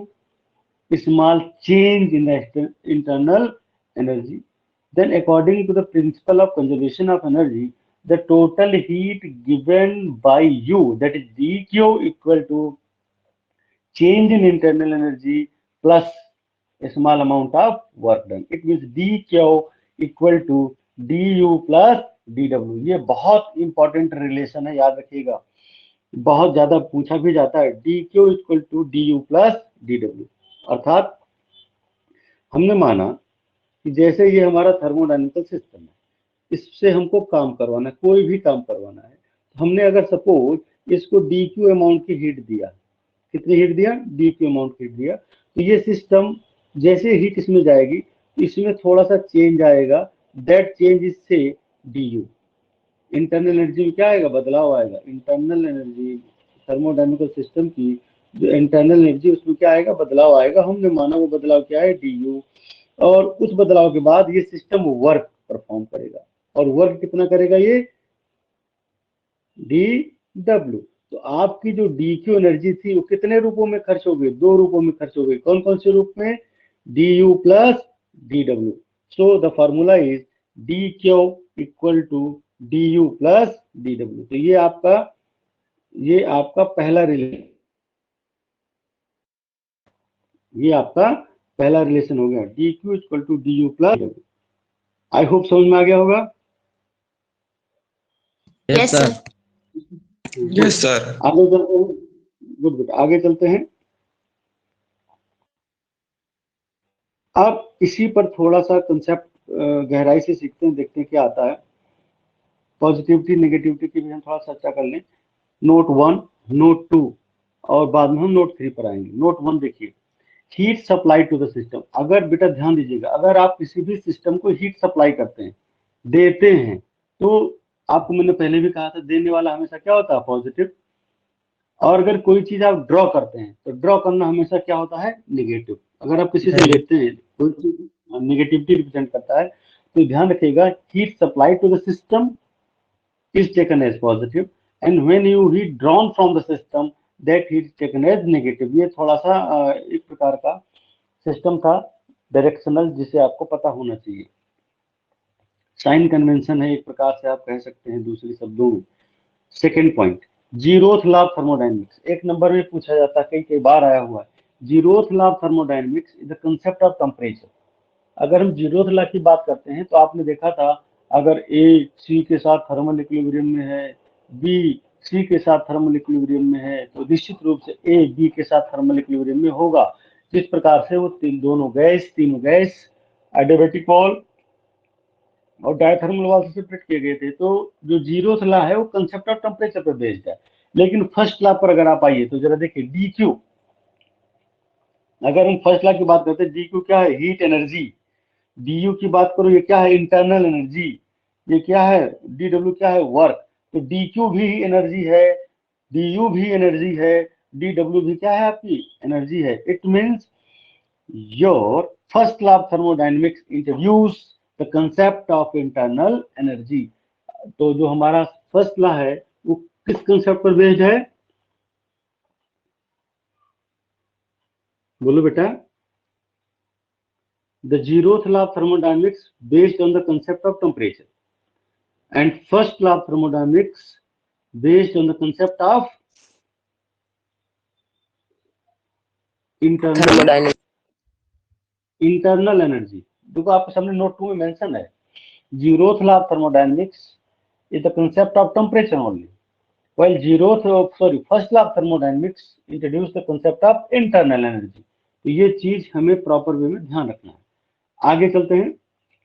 small change in the internal energy. Then according to the principle of conservation of energy, the total heat given by U, that is dQ, equal to change in internal energy plus a small amount of work done. It means dQ equal to du plus dw. ये बहुत important relation है, याद रखिएगा, बहुत ज्यादा पूछा भी जाता है। dQ equal to du plus dw। अर्थात हमने माना कि जैसे ये हमारा थर्मोडायनेमिकल सिस्टम है, इससे हमको काम करवाना है, कोई भी काम करवाना है। हमने अगर सपोज इसको dQ अमाउंट की हीट दिया, कितनी हीट दिया? dQ अमाउंट हीट दिया, तो ये सिस्टम जैसे हीट इसमें जाएगी तो इसमें थोड़ा सा चेंज आएगा। दैट चेंज इज से du। इंटरनल एनर्जी में क्या आएगा? बदलाव आएगा। इंटरनल एनर्जी थर्मोडायनेमिकल सिस्टम की जो इंटरनल एनर्जी उसमें क्या आएगा? बदलाव आएगा। हमने माना वो बदलाव क्या है? du। और उस बदलाव के बाद ये सिस्टम वर्क परफॉर्म करेगा। और वर्क कितना करेगा? ये dw। तो आपकी जो dq एनर्जी थी वो कितने रूपों में खर्च हो गई? 2 रूपों में खर्च हो गई। कौन कौन से रूप में? du plus dw। So the formula is dq equal to du plus dw। तो ये आपका पहला रिलेशन, ये आपका पहला रिलेशन हो गया, dq equal to du plus dw। I hope समझ में आ गया होगा। Yes, sir. Yes, sir. आगे चलते हैं। गुड गुड, आगे चलते हैं। अब इसी पर थोड़ा सा कंसेप्ट गहराई से सीखते हैं, देखते हैं क्या आता है। पॉजिटिविटी नेगेटिविटी की भी हम थोड़ा चर्चा कर लें। नोट 1, नोट 2 और बाद में हम नोट 3 पर आएंगे। नोट 1 देखिए, heat supply to the system. अगर बेटा ध्यान दीजिएगा, अगर आप किसी भी सिस्टम को हीट सप्लाई करते हैं, देते हैं, तो आपको मैंने पहले भी कहा था देने वाला हमेशा क्या होता है? पॉजिटिव। और अगर कोई चीज आप ड्रॉ करते हैं तो ड्रॉ करना हमेशा क्या होता है? निगेटिव। अगर आप किसी से लेते हैं कोई चीज नेगेटिविटी रिप्रेजेंट करता है तो ध्यान रखिएगा heat supply to the system is taken as positive and when you heat drawn from the system that heat is taken as negative। ये थोड़ा सा एक प्रकार का सिस्टम था डायरेक्शनल जिसे आपको पता होना चाहिए। साइन कन्वेंशन है एक प्रकार से आप कह सकते हैं दूसरे शब्दों में। Second point, zeroth law of thermodynamics, एक नंबर में पूछा जाता है, कई बार आया हुआ है। Zeroth law of thermodynamics is the concept of temperature. अगर हम जीरोथ लॉ की बात करते हैं तो आपने देखा था अगर ए सी के साथ थर्मल इक्विलिब्रियम में है, बी सी के साथ थर्मल इक्विलिब्रियम में है, तो निश्चित रूप से ए बी के साथ थर्मल इक्विलिब्रियम में होगा। जिस प्रकार से वो तीनों गैस एडियाबैटिक वॉल और डायथर्मल वॉल से सेपरेट किए गए थे। तो जो जीरोथ लॉ है वो कंसेप्ट ऑफ टेम्परेचर पर बेस्ड है। लेकिन फर्स्ट लॉ पर अगर आप आइए तो जरा देखिए डी क्यू, अगर हम फर्स्ट लॉ की बात करते हैं डी क्यू क्या है, हीट एनर्जी। डी यू की बात करो, ये क्या है, इंटरनल एनर्जी। ये क्या है, डी डब्ल्यू क्या है, वर्क। तो डी क्यू भी एनर्जी है, डी यू भी एनर्जी है, डी डब्ल्यू भी क्या है, आपकी एनर्जी है। It means your first law of thermodynamics introduce the concept of internal energy. तो जो हमारा फर्स्ट लॉ है वो किस कंसेप्ट पर बेस्ड है, बोलो बेटा। The zeroth law of thermodynamics based on the concept of temperature, and first law of thermodynamics based on the concept of internal energy। देखो आपके सामने नोट 2 में मेंशन है, zeroth law of thermodynamics is the concept of temperature only, while first law of thermodynamics introduced the concept of internal energy। तो ये चीज हमें proper way में ध्यान रखना है। आगे चलते हैं।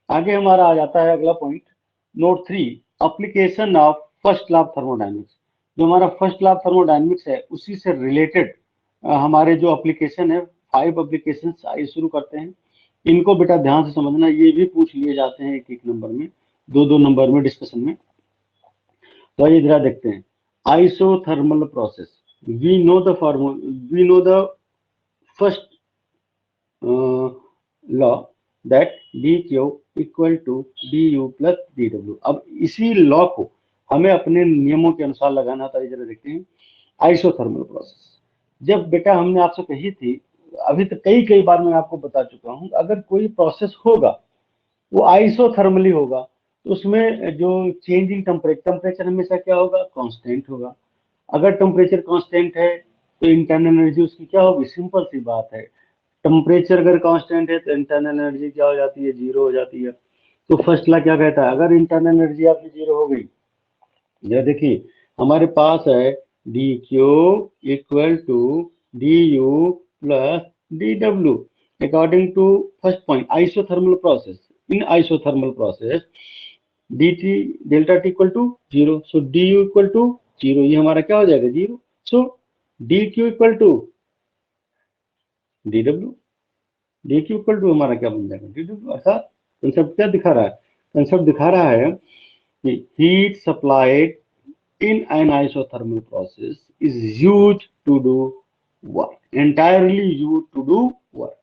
आगे हमारा आ जाता है अगला point, note 3, application of first law of thermodynamics. जो हमारा फर्स्ट लॉ ऑफ थर्मोडायनेमिक्स है उसी से रिलेटेड हमारे जो एप्लीकेशन है, 5 एप्लीकेशन आइए शुरू करते हैं। इनको बेटा ध्यान से समझना, ये भी पूछ लिए जाते हैं एक नंबर में, 2 नंबर में डिस्कशन में। तो आइए जरा देखते हैं isothermal process. We know the first law that D Q equal to D U plus D W. अब इसी लॉ को हमें अपने नियमों के अनुसार लगाना था। जरा देखते हैं आइसोथर्मल प्रोसेस। जब बेटा हमने आपसे कही थी, अभी तक कई बार मैं आपको बता चुका हूं, अगर कोई प्रोसेस होगा वो आइसोथर्मली होगा तो उसमें जो चेंजिंग टेम्परेचर हमेशा क्या होगा, कांस्टेंट होगा। अगर टेम्परेचर कांस्टेंट है तो इंटरनल एनर्जी उसकी क्या होगी, सिंपल सी बात है। टेम्परेचर अगर कांस्टेंट है तो इंटरनल एनर्जी क्या हो जाती है, जीरो हो जाती है। तो फर्स्ट लॉ क्या कहता है, अगर इंटरनल एनर्जी आपकी जीरो हो गई, ये देखिए हमारे पास है D Q equal to D U plus D W according to first point isothermal process. In isothermal process D T delta T equal to zero, so D U equal to zero, ये हमारा क्या हो जाएगा, zero. So D Q equal to D W, D Q equal to हमारा क्या बन जाएगा, D W. अर्थात कंसेप्ट क्या दिखा रहा है, कंसेप्ट दिखा रहा है कि heat supplied in an isothermal process is used to do work, entirely used to do work।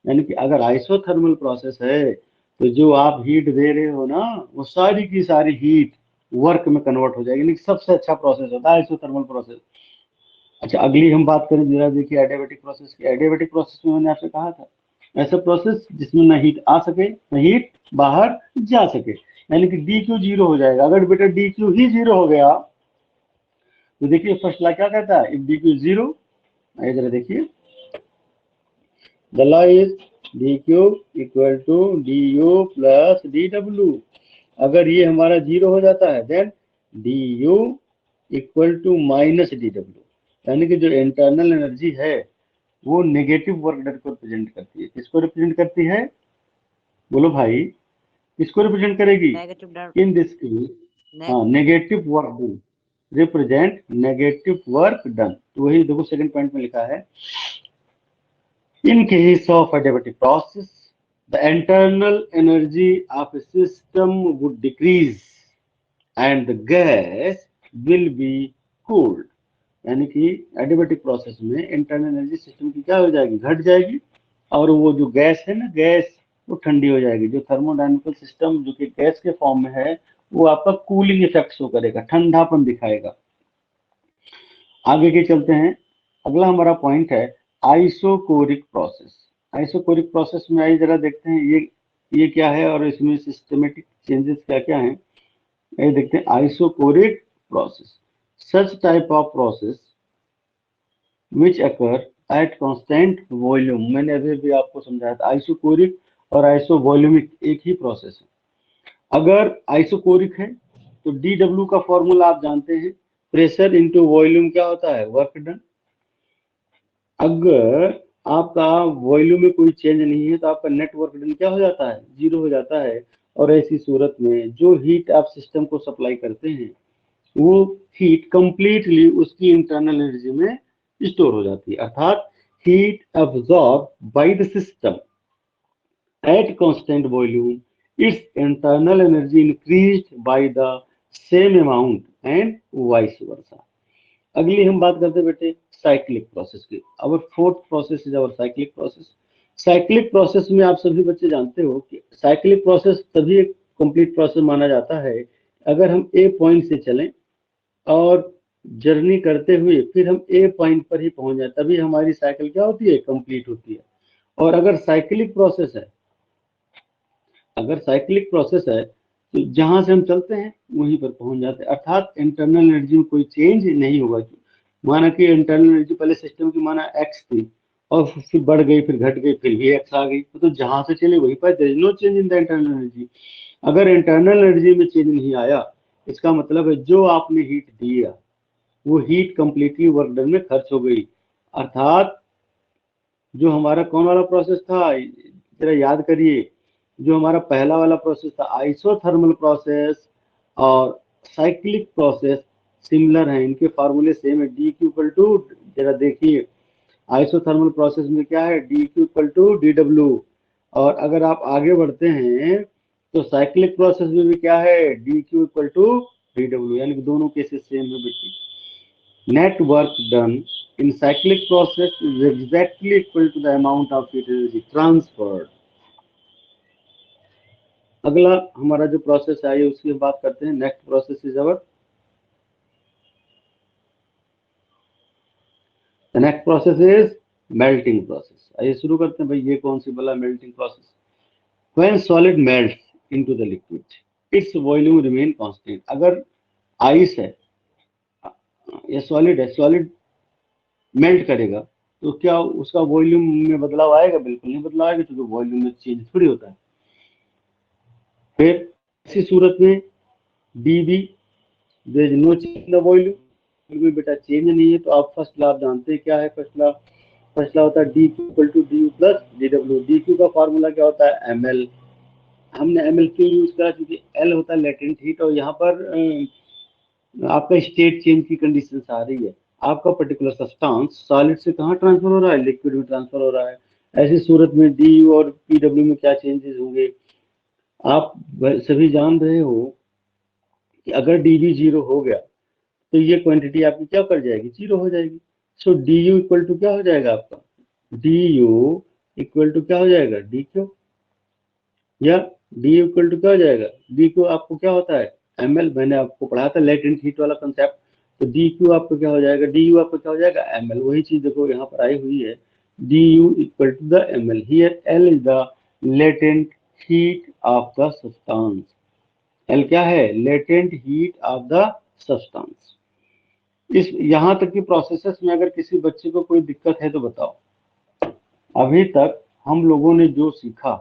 यानी कि अगर आइसोथर्मल प्रोसेस है तो जो आप हीट दे रहे हो ना वो सारी की सारी हीट वर्क में कन्वर्ट हो जाएगी। यानी सबसे अच्छा प्रोसेस होता है आइसोथर्मल प्रोसेस। अच्छा अगली हम बात करें, जरा देखिए एडियाबैटिक प्रोसेस की। एडियाबैटिक प्रोसेस में मैंने आपसे कहा था ऐसा प्रोसेस जिसमें ना हीट आ सके ना हीट बाहर जा सके, यानी कि डी क्यू जीरो हो जाएगा। अगर बेटा डी क्यू ही जीरो हो गया तो देखिए फर्स्ट लॉ क्या कहता है, इफ डी क्यू जीरो, आइए जरा देखिए, the law is D Q equal to D U plus D W. अगर ये हमारा जीरो हो जाता है then D U equal to minus D W, यानी कि जो इंटरनल एनर्जी है वो नेगेटिव वर्क डन को रिप्रेजेंट करती है। किसको रिप्रेजेंट करती है, बोलो भाई, किसको रिप्रेजेंट करेगी, इन दिस केस हाँ negative work done, represent negative work done. तो वही देखो सेकंड पॉइंट में लिखा है, in case of adiabatic process the internal energy of a system would decrease and the gas will be cooled. यानी कि adiabatic process में इंटरनल एनर्जी सिस्टम की क्या हो जाएगी, घट जाएगी और वो जो गैस है ना, गैस वो ठंडी हो जाएगी। जो थर्मोडायनेमिकल सिस्टम जो कि गैस के फॉर्म में है वो आपका कूलिंग इफेक्ट शो करेगा, ठंडापन दिखाएगा। आगे के चलते हैं। अगला हमारा पॉइंट है आइसोकोरिक प्रोसेस। आइसोकोरिक प्रोसेस में आइए जरा देखते हैं ये क्या है और इसमें सिस्टमेटिक चेंजेस क्या क्या हैं। ये देखते हैं isochoric process, such type of process which occur at constant volume. मैंने अभी भी आपको समझाया था आइसोकोरिक और आइसोवॉल्यूमिक एक ही प्रोसेस है। अगर आइसोकोरिक है तो DW का फॉर्मूला आप जानते हैं, प्रेशर इनटू वॉल्यूम क्या होता है, वर्क डन। अगर आपका वॉल्यूम में कोई चेंज नहीं है तो आपका नेट वर्क डन क्या हो जाता है, 0 हो जाता है। और ऐसी सूरत में जो हीट आप सिस्टम को सप्लाई करते हैं वो हीट कंप्लीटली उसकी इंटरनल एनर्जी में स्टोर हो जाती है, अर्थात heat absorb by the system at constant volume, its internal energy increased by the same amount and vice versa. अगली हम बात करते हैं बेटे साइक्लिक प्रोसेस की। अवर fourth process is our cyclic process. Cyclic process में आप सभी बच्चे जानते हो कि साइक्लिक प्रोसेस तभी एक कंप्लीट प्रोसेस माना जाता है अगर हम ए पॉइंट से चलें और जर्नी करते हुए फिर हम ए पॉइंट पर ही पहुंच जाए, तभी हमारी साइकिल क्या होती है, कंप्लीट होती है। और अगर साइक्लिक प्रोसेस है, अगर साइक्लिक प्रोसेस है तो जहां से हम चलते हैं वहीं पर पहुंच जाते हैं, अर्थात इंटरनल एनर्जी में कोई चेंज नहीं होगा। माना कि इंटरनल एनर्जी पहले सिस्टम की माना एक्स थी और फिर बढ़ गई, फिर घट गई, फिर भी एक्स आ गई, तो जहां से चले वहीं पर, there is no change in the internal energy. अगर इंटरनल एनर्जी में चेंज नहीं आया इसका मतलब है जो आपने हीट दिया वो हीट कंप्लीटली वर्क डन में खर्च हो गई। अर्थात जो हमारा कौन वाला प्रोसेस था, जरा याद करिए, जो हमारा पहला वाला प्रोसेस था आइसोथर्मल प्रोसेस और साइक्लिक प्रोसेस सिमिलर है, इनके फार्मूले सेम है। डी क्यू इक्वल टू, जरा देखिए आइसोथर्मल प्रोसेस में क्या है, D Q equal to DW। और अगर आप आगे बढ़ते हैं तो साइक्लिक प्रोसेस में भी क्या है, D Q equal to DW, यानी कि दोनों केसेस सेम है बेटी। net work done in cyclic process is exactly equal to the amount of heat energy transferred. अगला हमारा जो प्रोसेस है ये उसकी बात करते हैं। Next process is our next process is melting process. आइए शुरू करते हैं भाई, ये कौन सी बोला melting process. When solid melts into the liquid its volume remain constant. अगर आइस है या सॉलिड है, सॉलिड मेल्ट करेगा तो क्या उसका वॉल्यूम में बदलाव आएगा, बिल्कुल नहीं बदलाव आएगा, क्योंकि वॉल्यूम में चेंज थोड़ी होता है। फिर ऐसी सूरत में dV there is no change in the volume, में बेटा चेंज नहीं है। तो आप फर्स्ट लॉ आप जानते हैं क्या है, फर्स्ट लॉ होता है dQ equal to du plus dW। dQ का फार्मूला क्या होता है, ml। हमने ml क्यों यूज करा, क्योंकि L होता है लेटेंट हीट और यहाँ पर आपका स्टेट चेंज की कंडीशन आ रही है। आपका पर्टिकुलर सब्सटेंस सॉलिड से कहाँ ट्रांसफर हो रहा है, लिक्विड में ट्रांसफर हो रहा है। ऐसी सूरत में DU और PW में क्या चेंजेस होंगे, आप सभी जान रहे हो कि अगर DV 0 हो गया तो ये क्वांटिटी आपकी क्या कर जाएगी, 0 हो जाएगी। सो DU इक्वल टू क्या हो जाएगा आपका, DU इक्वल टू क्या हो जाएगा, DQ, या DU इक्वल टू क्या हो जाएगा, DQ आपको क्या होता है, ml। मैंने आपको पढ़ाया था लेटेंट हीट वाला कंसेप्ट। तो DQ आपको क्या हो जाएगा, DU आपको क्या हो जाएगा, ml। वही चीज देखो यहाँ पर आई हुई है, DU equal to the ml। Here L is the latent heat of the substance. L क्या है, latent heat of the substance. इस यहाँ तक की प्रोसेसेस में अगर किसी बच्चे को कोई दिक्कत है तो बताओ। अभी तक हम लोगों ने जो सीखा,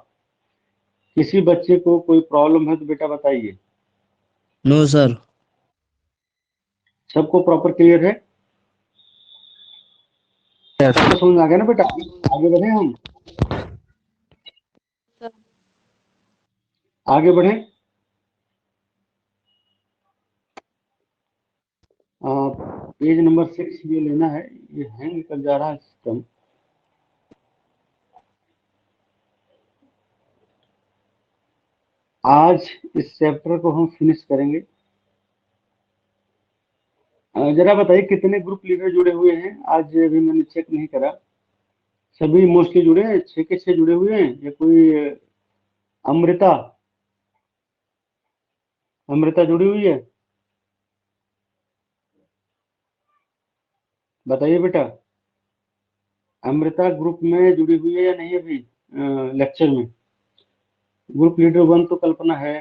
किसी बच्चे को कोई प्रॉब्लम है तो बेटा बताइए। No sir. सबको प्रॉपर क्लियर है, सबको समझ में आ गया ना बेटा। आगे बढ़े हम, आगे बढ़े। पेज नंबर 6 ये लेना है, ये हैंग कर जा रहा है सिस्टम। आज इस चैप्टर को हम फिनिश करेंगे। जरा बताइए कितने ग्रुप लीडर जुड़े हुए हैं आज, अभी मैंने चेक नहीं करा। सभी मोस्टली जुड़े हैं, 6 के 6 जुड़े हुए हैं, या कोई अमृता अमृता जुड़ी हुई है? बताइए बेटा, अमृता ग्रुप में जुड़ी हुई है या नहीं अभी लेक्चर में? ग्रुप लीडर 1 तो कल्पना है।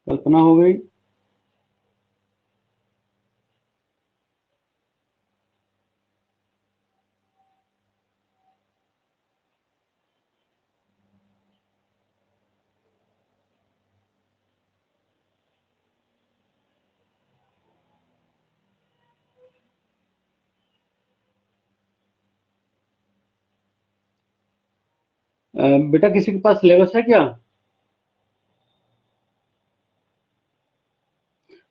कल्पना हो गई। बेटा किसी के पास सिलेबस है क्या?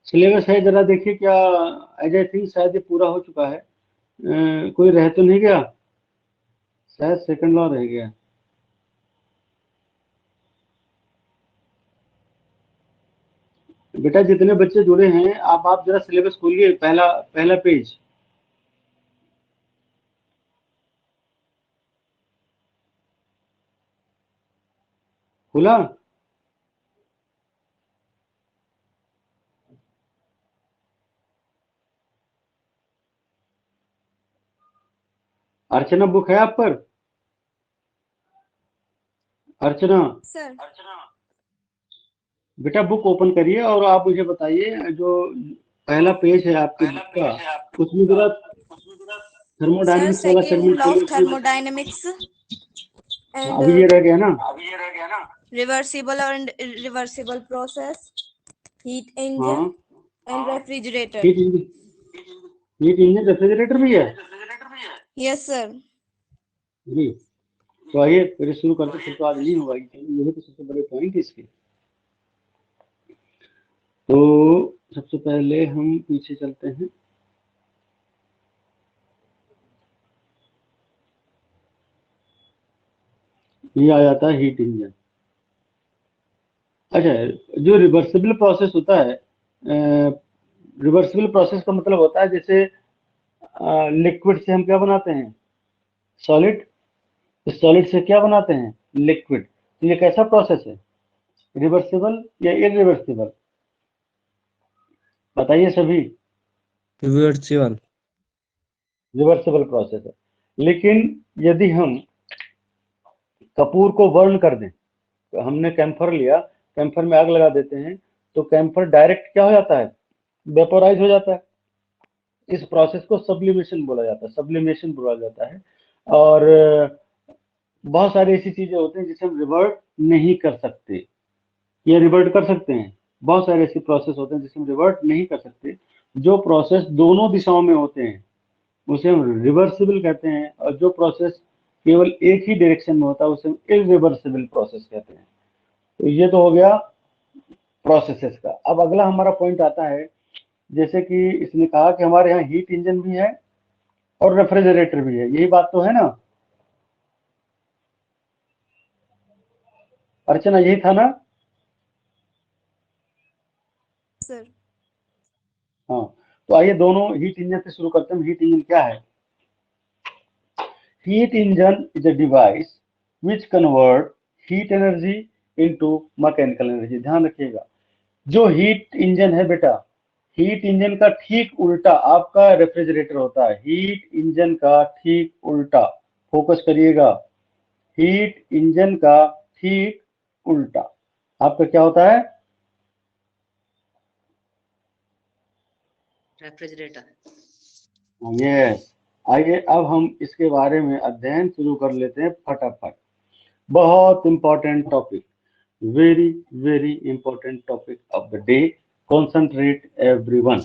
सिलेबस है, जरा देखिए क्या। एज आई थिंक शायद ये पूरा हो चुका है। कोई रह तो नहीं गया? शायद सेकंड लॉ रह गया। बेटा जितने बच्चे जुड़े हैं, आप जरा सिलेबस खोलिए, पहला पहला पेज। खुला? अर्चना बुक है आप पर? अर्चना सर बेटा बुक ओपन करिए और आप मुझे बताइए, जो पहला पेज है आपकी बुक का, उसमें जरा सर थर्मोडायनेमिक्स वाला सेकंड सेगमेंट लॉ ऑफ खोलिए। थर्मोडायनेमिक्स अभी ये एंड रह गया ना? Reversible and reversible process, heat engine हाँ, and refrigerator. Heat engine, heat engine refrigerator भी है? Yes sir. जी, तो आइए फिर शुरू करते। फिर तो आज नहीं होगा, यही तो सबसे बड़े पॉइंट इसके। तो सबसे पहले हम पीछे चलते हैं। ये आ जाता है हीट इंजन। अच्छा, जो रिवर्सिबल प्रोसेस होता है, रिवर्सिबल प्रोसेस का मतलब होता है जैसे लिक्विड से हम क्या बनाते हैं? सॉलिड। सॉलिड से क्या बनाते हैं? लिक्विड। तो ये कैसा प्रोसेस है? रिवर्सिबल या इरिवर्सिबल? बताइए सभी। रिवर्सिबल। रिवर्सिबल प्रोसेस है। लेकिन यदि हम कपूर को बर्न कर दें, तो हमने कैम्फर लिया, कैम्फर में आग लगा देते हैं, तो कैम्फर डायरेक्ट क्या हो जाता है? वेपोराइज हो जाता है। इस प्रोसेस को सब्लिमेशन बोला जाता है, सब्लिमेशन बोला जाता है। और बहुत सारी ऐसी चीजें होती हैं जिसे हम रिवर्ट नहीं कर सकते, या रिवर्ट कर सकते हैं। बहुत सारे ऐसे प्रोसेस होते हैं जिसे हम रिवर्ट नहीं कर सकते। जो प्रोसेस दोनों दिशाओं में होते हैं उसे हम रिवर्सिबल कहते हैं, और जो प्रोसेस केवल एक ही डायरेक्शन में होता है उसे हम इरिवर्सिबल प्रोसेस कहते हैं। तो ये तो हो गया प्रोसेसेस का। अब अगला हमारा पॉइंट आता है, जैसे कि इसने कहा कि हमारे यहाँ हीट इंजन भी है और रेफ्रिजरेटर भी है, यही बात तो है ना अर्चना? यही था ना? सर हाँ, तो आइए दोनों हीट इंजन से शुरू करते हैं। हीट इंजन क्या है? Heat engine is a device which convert heat energy into mechanical energy. ध्यान रखिएगा, जो हीट इंजन है बेटा, हीट इंजन का ठीक उल्टा आपका रेफ्रिजरेटर होता है। हीट इंजन का ठीक उल्टा, फोकस करिएगा, हीट इंजन का ठीक उल्टा आपका क्या होता है? रेफ्रिजरेटर। यस। आइए अब हम इसके बारे में अध्ययन शुरू कर लेते हैं फटाफट। बहुत important topic, very very important topic of the day. Concentrate everyone.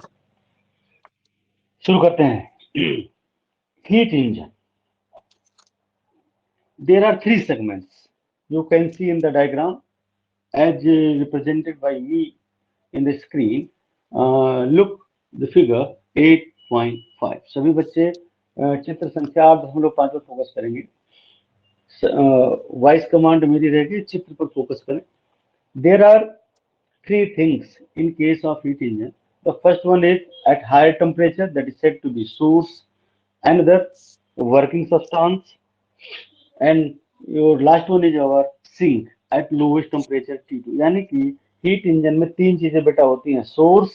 शुरू करते हैं। Heat engine, there are three segments you can see in the diagram as represented by me in the screen. Look the figure 8.5। सभी बच्चे चित्र संख्या 8.5 पर focus करेंगे। Voice command मेरी रहेगी, चित्र पर फोकस करें। There are three things in case of heat engine. The first one is at higher temperature, that is said to be source. Another, working substance, and your last one is our sink at lowest temperature T2। यानी कि heat engine में तीन चीजें बेटा होती हैं, source,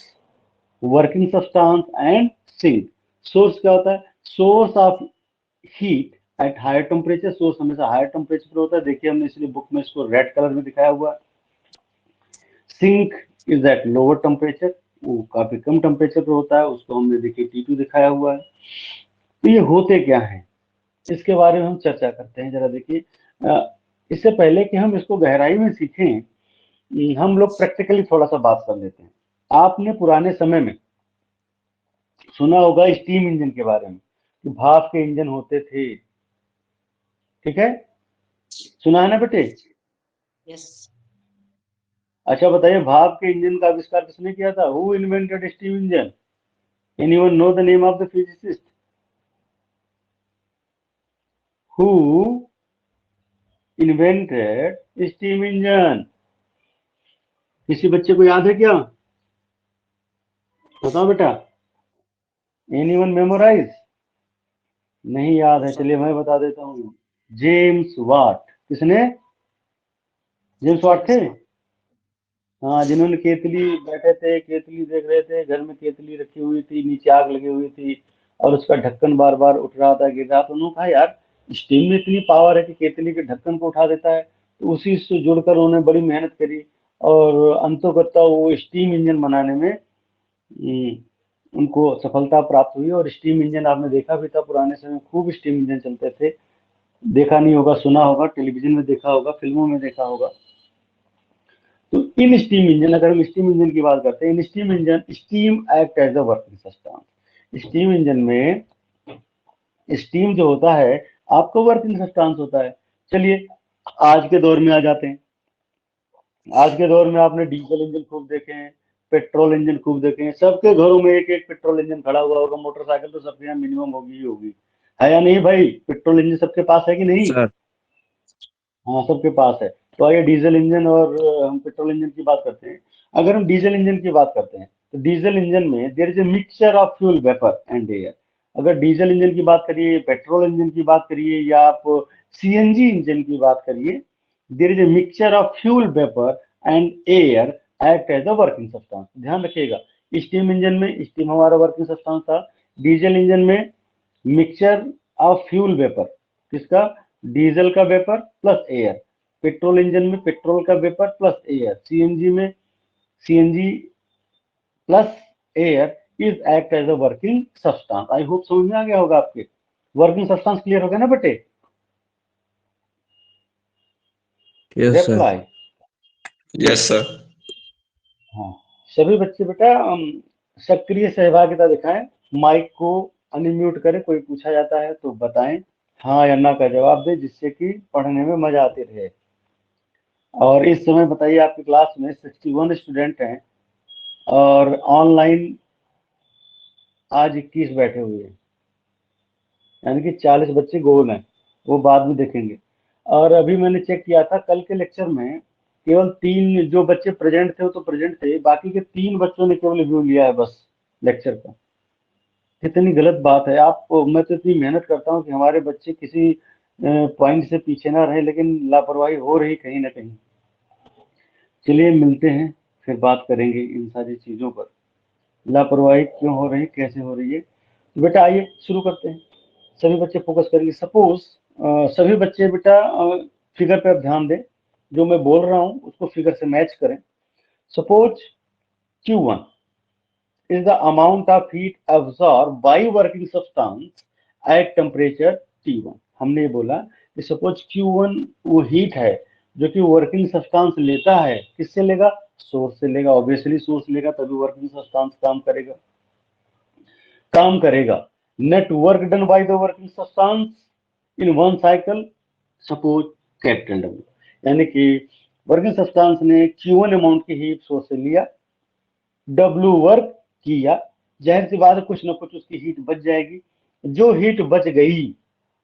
working substance and sink. Source क्या होता है? Source of heat at higher temperature. Source हमेशा हायर टेम्परेचर पर होता है, देखिए हमने इसलिए बुक में इसको रेड कलर में दिखाया हुआ है। Sink is at lower temperature, वो काफी कम टेम्परेचर पर होता है, उसको हमने देखिए T2 दिखाया हुआ है। तो ये होते क्या है, इसके बारे में हम चर्चा करते हैं। जरा देखिए, इससे पहले कि हम इसको गहराई में सीखें, हम लोग प्रैक्टिकली थोड़ा सा बात कर लेते हैं। आपने पुराने समय में सुना होगा स्टीम इंजन के बारे में, कि भाप के इंजन होते थे, ठीक है? सुना है ना बेटे? Yes. अच्छा बताइए, भाप के इंजन का आविष्कार किसने किया था? Who invented steam engine? Anyone know the name of the physicist who invented steam engine? किसी बच्चे को याद है क्या? बताओ बेटा। Anyone memorise? नहीं याद है, चलिए मैं बता देता हूँ। James Watt. किसने? जेम्स वाट थे। हाँ, जिन्होंने केतली, बैठे थे केतली देख रहे थे, घर में केतली रखी हुई थी, नीचे आग लगी हुई थी और उसका ढक्कन बार बार उठ रहा था, गिर रहा था। उन्होंने कहा यार स्टीम में इतनी पावर है कि केतली के ढक्कन को उठा देता है। तो उसी से जुड़कर उन्होंने बड़ी मेहनत करी और अंततः वो स्टीम इंजन बनाने में उनको सफलता प्राप्त हुई। और स्टीम इंजन आपने देखा भी था, पुराने समय में खूब स्टीम इंजन चलते थे। देखा नहीं होगा, सुना होगा, टेलीविजन में देखा होगा, फिल्मों में देखा होगा। तो इन स्टीम इंजन, अगर हम स्टीम इंजन की बात करते हैं, in steam engine, steam act as a working substance. Steam engine में स्टीम जो होता है आपको वर्किंग सब्सटेंस होता है। चलिए आज के दौर में आ जाते हैं। आज के दौर में आपने डीजल इंजन खूब देखे हैं, पेट्रोल इंजन खूब देखे हैं। सबके घरों में एक एक पेट्रोल इंजन खड़ा हुआ होगा। मोटरसाइकिल तो सबके यहाँ मिनिमम होगी ही होगी, है या नहीं भाई? पेट्रोल इंजन सबके पास है कि नहीं? Sir. हाँ, सबके पास है। तो आइए डीजल इंजन और हम पेट्रोल इंजन की बात करते हैं। अगर हम डीजल इंजन की बात करते हैं तो डीजल इंजन में there is a mixture of fuel vapour and air. अगर डीजल इंजन की बात करिए, पेट्रोल इंजन की बात करिए या आप सीएनजी इंजन की बात करिए, there is a mixture of fuel vapour and air act as a working substance. ध्यान रखिएगा, स्टीम इंजन में स्टीम हमारा वर्किंग सब्सटेंस था। डीजल इंजन में मिक्सचर ऑफ फ्यूल वेपर, किसका? डीजल का vapour plus air. Petrol engine में petrol का वेपर प्लस एयर। सीएनजी में CNG plus air is act as a working substance. I hope समझ में आ गया होगा आपके। वर्किंग सब्सटेंस क्लियर हो गया ना बेटे? Yes, sir. Reply. Yes, sir. हाँ, सभी बच्चे बेटा सक्रिय सहभागिता दिखाएं, माइक को अनम्यूट करें। कोई पूछा जाता है तो बताएं, हाँ या ना का जवाब दें, जिससे कि पढ़ने में मजा आती रहे। और इस समय बताइए आपकी क्लास में 61 स्टूडेंट हैं और ऑनलाइन आज 21 बैठे हुए हैं, यानी कि 40 बच्चे गोल हैं, वो बाद में देखेंगे। और अभी मैंने चेक किया था, कल के लेक्चर में केवल 3 जो बच्चे प्रेजेंट थे वो तो प्रेजेंट थे, बाकी के 3 बच्चों ने केवल व्यू लिया है बस लेक्चर का। कितनी गलत बात है। आप, मैं तो इतनी मेहनत करता हूँ कि हमारे बच्चे किसी पॉइंट से पीछे ना रहे, लेकिन लापरवाही हो रही कहीं ना कहीं। चलिए मिलते हैं, फिर बात करेंगे इन सारी चीज़ों पर, लापरवाही क्यों हो रही, कैसे हो रही है। तो बेटा आइए शुरू करते हैं, सभी बच्चे फोकस करेंगे। सपोज सभी बच्चे बेटा फिगर पे ध्यान दें, जो मैं बोल रहा हूँ उसको फिगर से मैच करें। Suppose Q1 is the amount of heat absorbed by working substance at temperature T1। हमने ये बोला कि सपोज Q1 वो हीट है जो कि वर्किंग सब्सटेंस लेता है। किससे लेगा? सोर्स से लेगा। ऑब्वियसली सोर्स लेगा तभी वर्किंग सब्सटेंस काम करेगा। Net work done by the working substance in one cycle, suppose capital W। यानी कि वर्किंग सब्सटेंस ने Q1 अमाउंट की हीट सोर्स से लिया, W वर्क किया, जाहिर सी बात है कुछ ना कुछ उसकी हीट बच जाएगी। जो हीट बच गई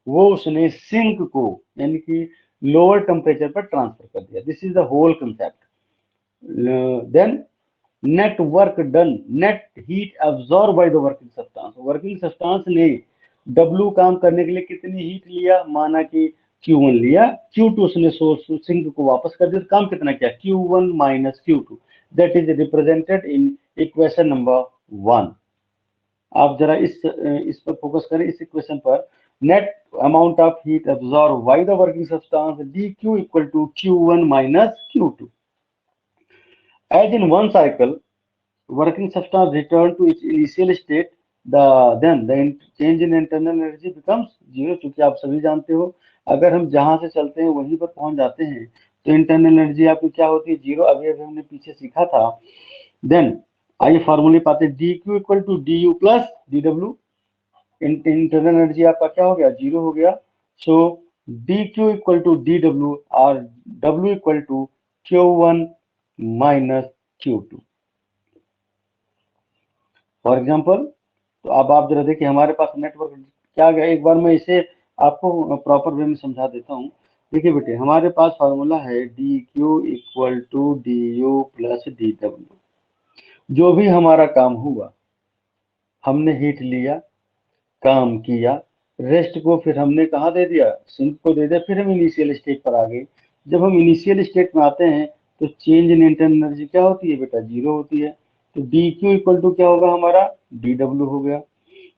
वो उसने सिंक को, यानी कि लोअर टेम्परेचर पर ट्रांसफर कर दिया। This is the whole concept. Then net work done, net heat absorb by the working substance. Working substance ने W काम करने के लिए कितनी हीट लिया, माना कि Q1 लिया, Q2 उसने सोर्स सिंक को वापस कर दिया, तो काम कितना किया, Q1 minus Q2, that is represented in equation number 1। आप जरा इस पर फोकस करें, इस इक्वेशन पर। Net amount of heat absorb by the working substance dq equal to Q1 minus Q2। As in one cycle working substance return to its initial state, then the change in internal energy becomes zero। क्योंकि आप सभी जानते हो अगर हम जहां से चलते हैं वहीं पर पहुंच जाते हैं तो इंटरनल एनर्जी आपकी क्या होती है, जीरो। अभी हमने पीछे सीखा था। देन आइए फॉर्मूले पाते हैं, d Q equal to D U plus D W. Internal energy आपका क्या हो गया, जीरो हो गया। So D Q equal to D W और W equal to Q1 minus Q2। For example, तो अब आप जरा देखिए हमारे पास नेटवर्क क्या गया, एक बार मैं इसे आपको प्रॉपर वे में समझा देता हूँ। देखिए बेटे, हमारे पास फॉर्मूला है D Q equal to D U plus D W. जो भी हमारा काम हुआ, हमने हीट लिया, काम किया, रेस्ट को फिर हमने कहाँ दे दिया, सिंक को दे दिया, फिर हम इनिशियल स्टेट पर आ गए। जब हम इनिशियल स्टेट में आते हैं तो चेंज इन इंटरनल एनर्जी क्या होती है बेटा, जीरो होती है। तो डी क्यू इक्वल टू क्या होगा हमारा, डी डब्ल्यू हो गया।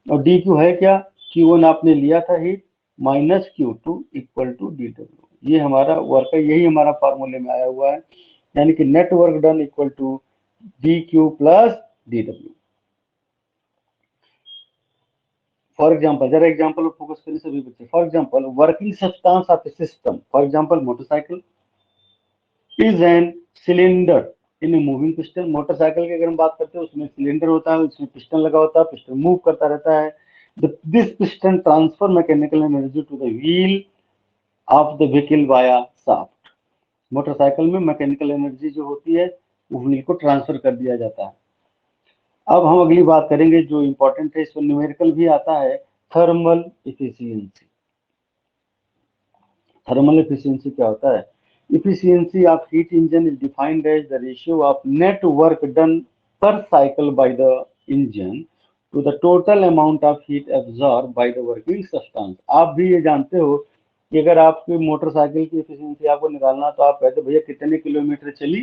और डी क्यू है क्या, Q1 आपने लिया था heat, minus Q2 equal to D W. ये हमारा वर्क है, यही हमारा फॉर्मूले में आया हुआ है, यानी कि net work done equal to D Q plus D W. For example, जरा एग्जाम्पल पर फोकस करें सभी बच्चे। For example, working substance of a system, for example motorcycle, is an cylinder in a moving piston. Motorcycle की अगर हम बात करते हैं उसमें सिलेंडर होता है, उसमें पिस्टन लगा होता है, पिस्टन मूव करता रहता है। This piston transfer mechanical energy to the wheel of the vehicle via shaft. Motorcycle में मैकेनिकल एनर्जी जो होती है वो व्हील को ट्रांसफर कर दिया जाता है। अब हम अगली बात करेंगे जो इंपॉर्टेंट है, इसमें न्यूमेरिकल भी आता है, थर्मल इफिशियंसी। थर्मल इफिशियंसी क्या होता है, efficiency of heat engine is defined as the ratio of net work done per cycle by the engine to the total amount of heat absorbed by the working substance। आप भी ये जानते हो कि अगर आपकी मोटरसाइकिल की एफिशिएंसी आपको निकालना तो आप कहते भैया कितने किलोमीटर चली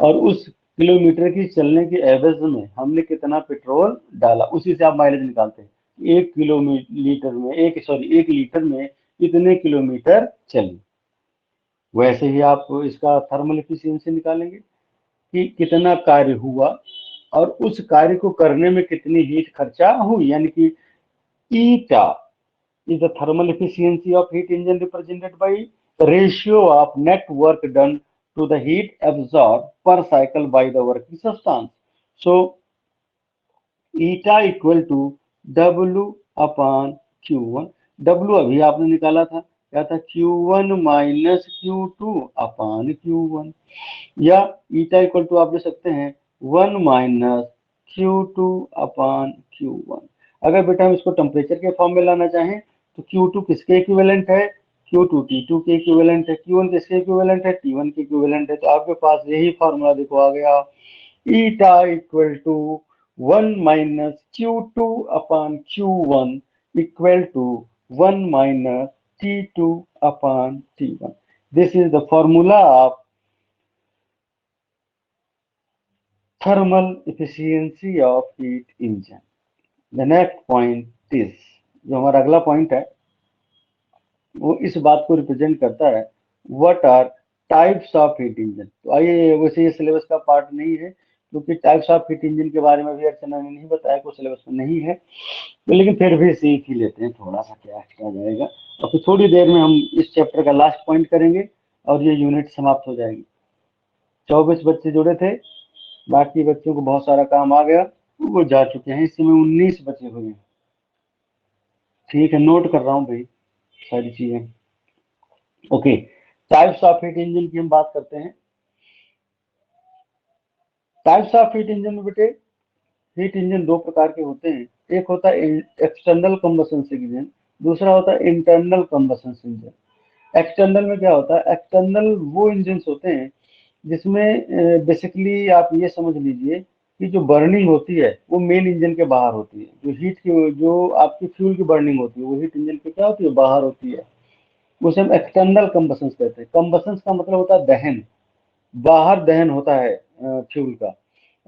और उस किलोमीटर की चलने के एवरेज में हमने कितना पेट्रोल डाला, उसी से आप माइलेज निकालते हैं। एक किलोमीटर में एक लीटर में कितने किलोमीटर चली। वैसे ही आप इसका थर्मल एफिशिएंसी निकालेंगे कि कितना कार्य हुआ और उस कार्य को करने में कितनी हीट खर्चा हुई, यानी कि ईटा is the thermal efficiency of heat engine represented by the ratio of net work done to the heat absorbed per cycle by the working substance। So eta equal to W upon Q1। W अभी आपने निकाला था, क्या था, Q1 minus Q2 upon Q1, या ईटा equal to आप ले सकते हैं 1 माइनस Q2 अपॉन Q1। अगर बेटा हम इसको टेम्परेचर के फॉर्म में लाना चाहें तो Q2 किसके इक्विवेलेंट है, Q2 T2 के इक्विवेलेंट है, Q1 किसके इक्विवेलेंट है, T1 के इक्विवेलेंट है। तो आपके पास यही फॉर्मूला देखो आ गया, eta equal to 1 minus Q2 upon Q1 equal to 1 minus T2 upon T1। This is the formula of thermal efficiency of heat engine। The next point is, जो हमारा अगला पॉइंट है वो इस बात को रिप्रेजेंट करता है, what are types of heat engine। तो आइए, वैसे ये सिलेबस का पार्ट नहीं है क्योंकि टाइप्स ऑफ हीट इंजन के बारे में भी अर्चना ने नहीं बताया, कोई सिलेबस में नहीं है, तो लेकिन फिर भी सीख ही लेते हैं, थोड़ा सा क्या एक्स्ट्रा जाएगा। और फिर थोड़ी देर में हम इस चैप्टर का लास्ट पॉइंट करेंगे और ये यूनिट समाप्त हो जाएगी। 24 बच्चे जुड़े थे, बाकी बच्चों को बहुत सारा काम आ गया, वो जा चुके हैं, इस समय 19 बचे हुए हैं। ठीक है, नोट कर रहा हूँ भाई सारी चीजें। Okay, types of heat engine की हम बात करते हैं। टाइप्स ऑफ हीट इंजन में बेटे, हीट इंजन दो प्रकार के होते हैं, एक होता है एक्सटर्नल कंबशन इंजन, दूसरा होता है इंटरनल कंबशन इंजन। एक्सटर्नल में क्या होता है, एक्सटर्नल वो इंजन होते हैं जिसमें बेसिकली आप ये समझ लीजिए कि जो बर्निंग होती है वो मेन इंजन के बाहर होती है। जो हीट की, जो आपकी फ्यूल की बर्निंग होती है वो हीट इंजन के क्या होती है, बाहर होती है। उसे हम एक्सटर्नल कंबशन कहते हैं। कंबशन का मतलब होता है दहन, बाहर दहन होता है फ्यूल का।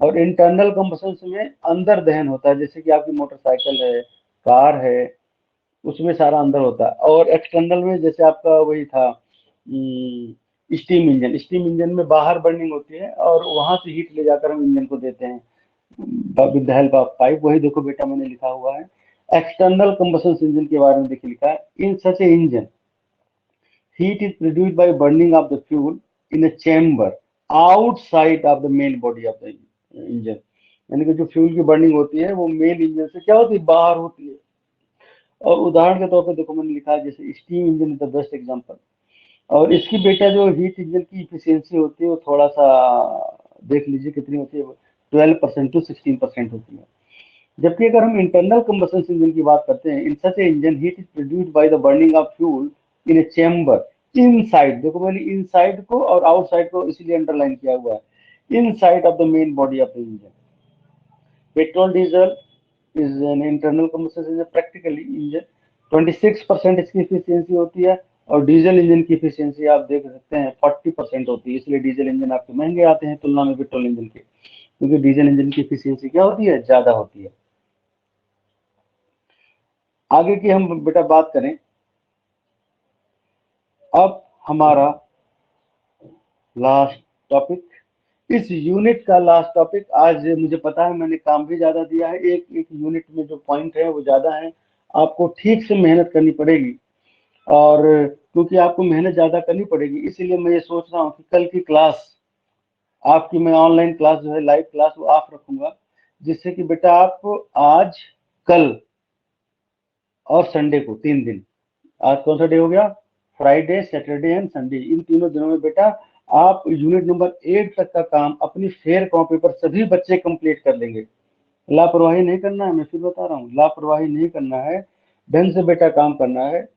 और इंटरनल कंबशन में अंदर दहन होता है, जैसे कि आपकी मोटरसाइकिल है, कार है, उसमें सारा अंदर होता है। और एक्सटर्नल में जैसे आपका वही था स्टीम इंजन, स्टीम इंजन में बाहर बर्निंग होती है और वहां से हीट ले जाकर हम इंजन को देते हैं with the help of pipe. वही देखो बेटा मैंने लिखा हुआ है एक्सटर्नल कंबशन इंजन के बारे में, देखिए लिखा है इन such a engine heat is produced by burning of the fuel in a chamber outside of the main body of the engine। यानी कि जो फ्यूल की बर्निंग होती है वो मेन इंजन से क्या होती है, बाहर होती है। और उदाहरण के तौर पर देखो मैंने लिखा है जैसे steam engine is the best example. और इसकी बेटा जो हीट इंजन की इफिशियंसी होती है वो थोड़ा सा देख लीजिए कितनी होती है, 12% टू 16% होती है। जबकि अगर हम इंटरनल कंबशन इंजन की बात करते हैं, in such a engine heat is produced by the burning of fuel in a chamber inside. देखो मैंने इनसाइड को और आउटसाइड को इसलिए अंडरलाइन किया हुआ है, inside of the main body of the engine. Petrol diesel is an internal combustion engine, practically engine 26% इसकी इफिशियंसी होती है और डीजल इंजन की इफिशियंसी आप देख सकते हैं 40% होती है। इसलिए डीजल इंजन आपके महंगे आते हैं तुलना में पेट्रोल इंजन के, क्योंकि डीजल इंजन की इफिशियंसी क्या होती है, ज्यादा होती है। आगे की हम बेटा बात करें, अब हमारा लास्ट टॉपिक, इस यूनिट का लास्ट टॉपिक। आज मुझे पता है मैंने काम भी ज्यादा दिया है, एक एक यूनिट में जो पॉइंट है वो ज्यादा है, आपको ठीक से मेहनत करनी पड़ेगी। और क्योंकि आपको मेहनत ज्यादा करनी पड़ेगी इसीलिए मैं ये सोच रहा हूँ कि कल की क्लास आपकी, मैं ऑनलाइन क्लास जो है लाइव क्लास वो ऑफ रखूंगा, जिससे कि बेटा आप आज, कल और संडे को 3 दिन, आज कौन सा डे हो गया, फ्राइडे, सैटरडे एंड संडे, इन तीनों दिनों में बेटा आप यूनिट नंबर 8 तक का काम अपनी फेयर कॉपी पर सभी बच्चे कंप्लीट कर लेंगे। लापरवाही नहीं करना है, मैं फिर बता रहा हूँ, लापरवाही नहीं करना है, ढंग से बेटा काम करना है।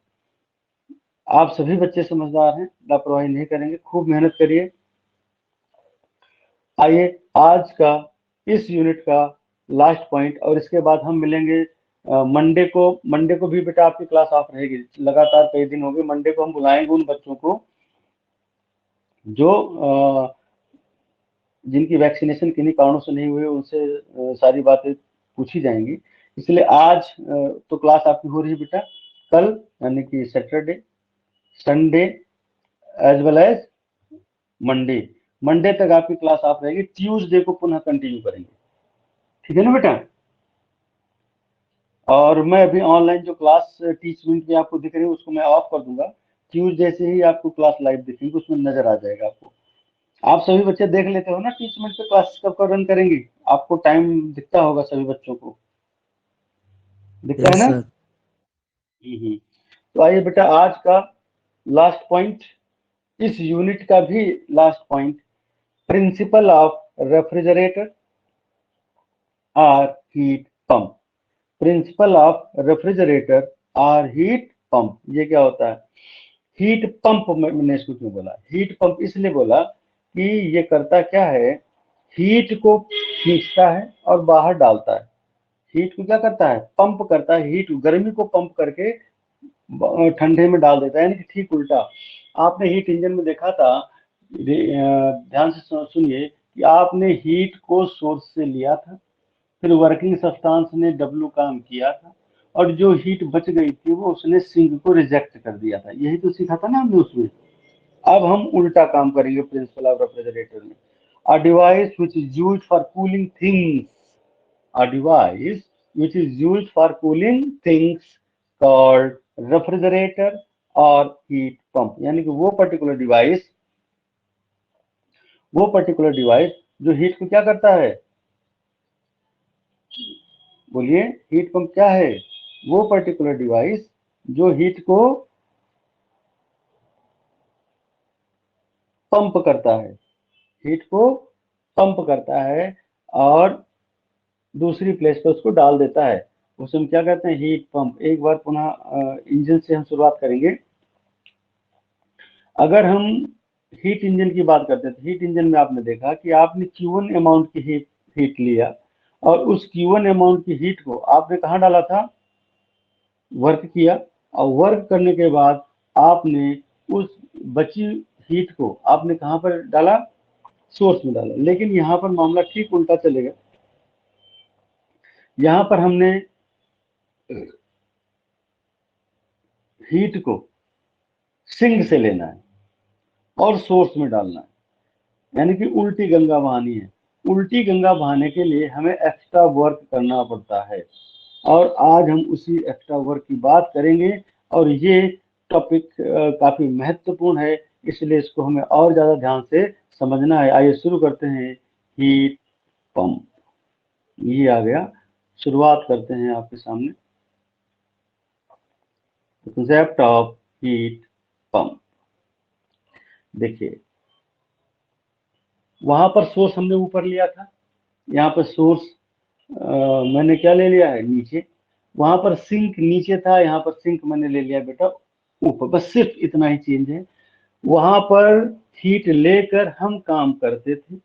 आप सभी बच्चे समझदार हैं, लापरवाही नहीं करेंगे, खूब मेहनत करिए। आइए आज का इस यूनिट का लास्ट पॉइंट, और इसके बाद हम मिलेंगे मंडे को। मंडे को भी बेटा आपकी क्लास ऑफ रहेगी, लगातार कई दिन हो गए। मंडे को हम बुलाएंगे उन बच्चों को जो जिनकी वैक्सीनेशन किन्हीं कारणों से नहीं हुई, उनसे सारी बातें पूछी जाएंगी। इसलिए आज तो क्लास आपकी हो रही है बेटा, कल यानी कि Saturday, Sunday as well as Monday, Monday तक आपकी क्लास ऑफ रहेगी। ट्यूसडे को पुनः कंटिन्यू करेंगे, ठीक है ना बेटा। और मैं अभी ऑनलाइन जो क्लास टीचमेंट में आपको दिख रही है उसको मैं ऑफ कर दूंगा, ट्यूसडे से ही आपको क्लास लाइव दिखेगी, उसमें नजर आ जाएगा आपको। आप सभी बच्चे देख लेते हो ना टीचमेंट पे क्लास कब कब रन करेंगी, आपको टाइम दिखता होगा सभी बच्चों को, दिखता है Yes, ना। sir. तो आइए बेटा आज का लास्ट पॉइंट, इस यूनिट का भी last point, principle of refrigerator और heat pump. Principle of refrigerator और हीट पंप, ये क्या होता है, हीट पंप। मैंने इसको क्यों बोला हीट पंप, इसलिए बोला कि ये करता क्या है, हीट को खींचता है और बाहर डालता है। हीट को क्या करता है, पंप करता है, हीट गर्मी को पंप करके ठंडे में डाल देता है, यानी कि ठीक उल्टा। आपने हीट इंजन में देखा था, ध्यान से सुनिए, कि आपने हीट को सोर्स से लिया था, फिर वर्किंग सब्सटेंस ने डब्ल्यू काम किया था, और जो हीट बच गई थी वो उसने सिंक को रिजेक्ट कर दिया था। यही तो सीखा था ना हमने उसमें। अब हम उल्टा काम करेंगे प्रिंसिपल ऑफ रेफ्रिजरेटर में। A device which is used for cooling things, a device which is used for cooling things called refrigerator और हीट पंप। यानी कि वो पर्टिकुलर डिवाइस जो हीट को क्या करता है, बोलिए, हीट पंप क्या है, वो पर्टिकुलर डिवाइस जो हीट को पंप करता है, हीट को पंप करता है और दूसरी प्लेस पर उसको डाल देता है, उसे हम क्या कहते हैं, हीट पंप। एक बार पुनः इंजन से हम शुरुआत करेंगे। अगर हम हीट इंजन की बात करते हैं तो हीट इंजन में आपने देखा कि आपने Q1 अमाउंट की हीट लिया और उस Q1 अमाउंट की हीट को आपने कहाँ डाला था, वर्क किया, और वर्क करने के बाद आपने उस बची हीट को आपने कहाँ पर डाला, सोर्स में डाला। लेकिन यहाँ पर मामला ठीक उल्टा चलेगा। यहाँ पर हमने हीट को सिंक से लेना है और सोर्स में डालना है, यानी कि उल्टी गंगा बहानी है। उल्टी गंगा बहाने के लिए हमें एक्स्ट्रा वर्क करना पड़ता है, और आज हम उसी एक्स्ट्रा वर्क की बात करेंगे। और ये टॉपिक काफी महत्वपूर्ण है, इसलिए इसको हमें और ज्यादा ध्यान से समझना है। आइए शुरू करते हैं। हीट पंप, ये आ गया। शुरुआत करते हैं आपके सामने, कंसेप्ट ऑफ हीट पंप। देखिए, वहां पर सोर्स हमने ऊपर लिया था, यहाँ पर सोर्स मैंने क्या ले लिया है, नीचे। वहां पर सिंक नीचे था, यहाँ पर सिंक मैंने ले लिया बेटा ऊपर। बस सिर्फ इतना ही चेंज है। वहां पर हीट लेकर हम काम करते थे,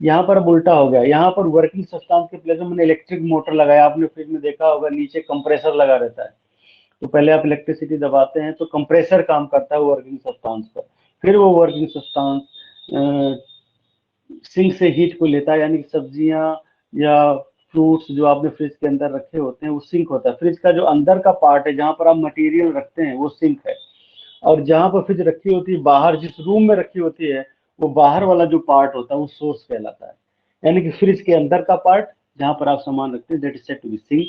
यहाँ पर अब उल्टा हो गया। यहाँ पर वर्किंग सब्सटेंस के प्लेस में मैंने इलेक्ट्रिक मोटर लगाया। आपने फ्रिज में देखा होगा, नीचे कंप्रेसर लगा रहता है। तो पहले आप इलेक्ट्रिसिटी दबाते हैं तो कंप्रेसर काम करता है वर्किंग सब्सटेंस पर। फिर वो वर्किंग सब्सटेंस सिंक से हीट को लेता है, यानी कि सब्जियां या फ्रूट्स जो आपने फ्रिज के अंदर रखे होते हैं वो सिंक होता है। फ्रिज का जो अंदर का पार्ट है, जहां पर आप मटेरियल रखते हैं, वो सिंक है। और जहां पर फ्रिज रखी होती है बाहर, जिस रूम में रखी होती है, वो बाहर वाला जो पार्ट होता है वो सोर्स कहलाता है। यानी कि फ्रिज के अंदर का पार्ट जहां पर आप सामान रखते हैं, that is said to be sink.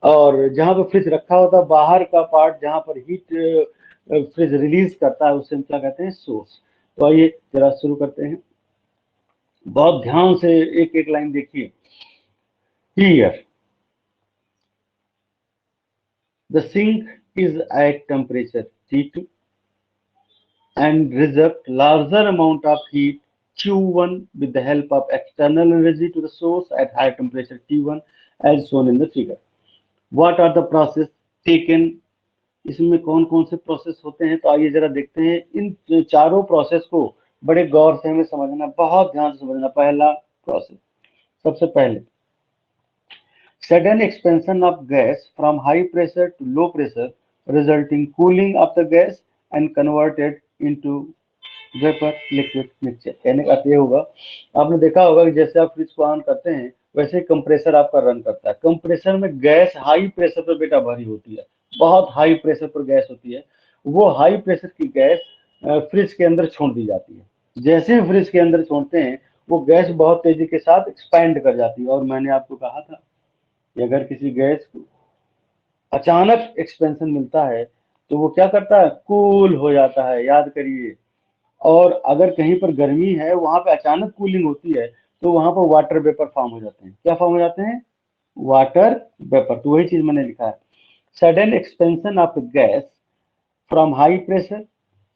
और जहां पर फ्रिज रखा होता है बाहर का पार्ट, जहां पर हीट फ्रिज रिलीज करता है, उसे हम क्या कहते हैं, सोर्स। तो आइए जरा शुरू करते हैं। बहुत ध्यान से एक एक लाइन देखिए। Here, the sink is at temperature T2 and reject larger amount of heat Q1 with the help of external energy to the source at high temperature T1 as shown in the figure. What are the process taken? इसमें कौन कौन से process होते हैं, तो आइए जरा देखते हैं। इन चारों प्रोसेस को बड़े गौर से हमें समझना, बहुत ध्यान से समझना। पहला प्रोसेस, सबसे पहले, sudden expansion of gas from high pressure to low pressure, resulting cooling of the gas and converted into vapour liquid mixture. कहने का अर्थ ये होगा, आपने देखा होगा कि जैसे आप फ्रिज को ऑन करते हैं वैसे कंप्रेसर आपका रन करता है। कंप्रेसर में गैस हाई प्रेशर पर बेटा भरी होती है, बहुत हाई प्रेशर पर गैस होती है। वो हाई प्रेशर की गैस फ्रिज के अंदर छोड़ दी जाती है। जैसे ही फ्रिज के अंदर छोड़ते हैं, वो गैस बहुत तेजी के साथ एक्सपैंड कर जाती है। और मैंने आपको कहा था कि अगर किसी गैस को अचानक एक्सपेंशन मिलता है तो वो क्या करता है, कूल हो जाता है, याद करिए। और अगर कहीं पर गर्मी है, वहां पे अचानक कूलिंग होती है, तो वहां पर वाटर वेपर फॉर्म हो जाते हैं। क्या फॉर्म हो जाते हैं, वाटर वेपर। तो वही चीज मैंने लिखा है, sudden expansion of gas from high pressure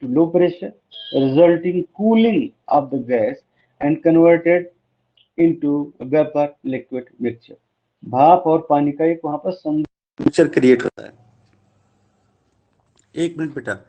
to low pressure, resulting cooling of the gas and converted into vapour liquid mixture. भाप और पानी का एक वहां पर मिक्सचर क्रिएट होता है। एक मिनट बेटा।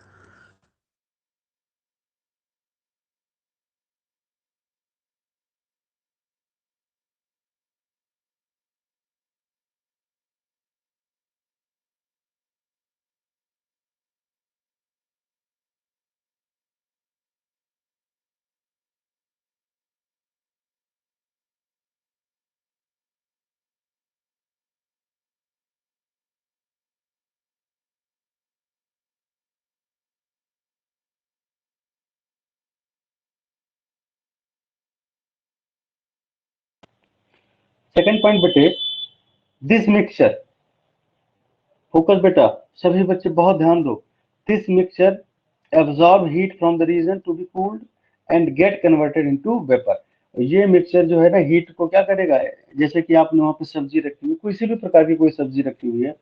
सेकंड पॉइंट बेटे, दिस मिक्सचर, फोकस बेटा, सभी बच्चे बहुत ध्यान दो। This mixture absorb heat from the region to be cooled and get converted into vapour. ये मिक्सचर जो है ना, हीट को क्या करेगा, जैसे कि आपने वहां पे सब्जी रखी हुई, किसी भी प्रकार की कोई सब्जी रखी हुई है,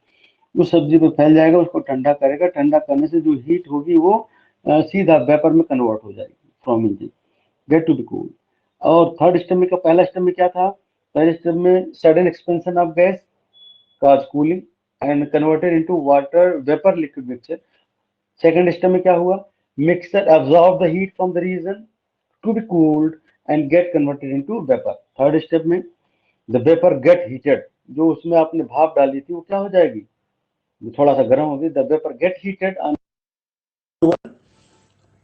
उस सब्जी पे फैल जाएगा, उसको ठंडा करेगा। ठंडा करने से जो हीट होगी वो सीधा वेपर में कन्वर्ट हो जाएगी from engine get to be cooled. और थर्ड स्टेप में, पहला स्टेप में क्या था, पहले स्टेप में sudden expansion of gas cause cooling and converted into water vapor liquid mixture. Second step में क्या हुआ, mixture absorb the heat from the region to be cooled and get converted into vapor. Third step में the vapour gate heated, जो उसमें आपने भाप डाली थी वो क्या हो जाएगी, थोड़ा सा गर्म होगी. The vapour gate heated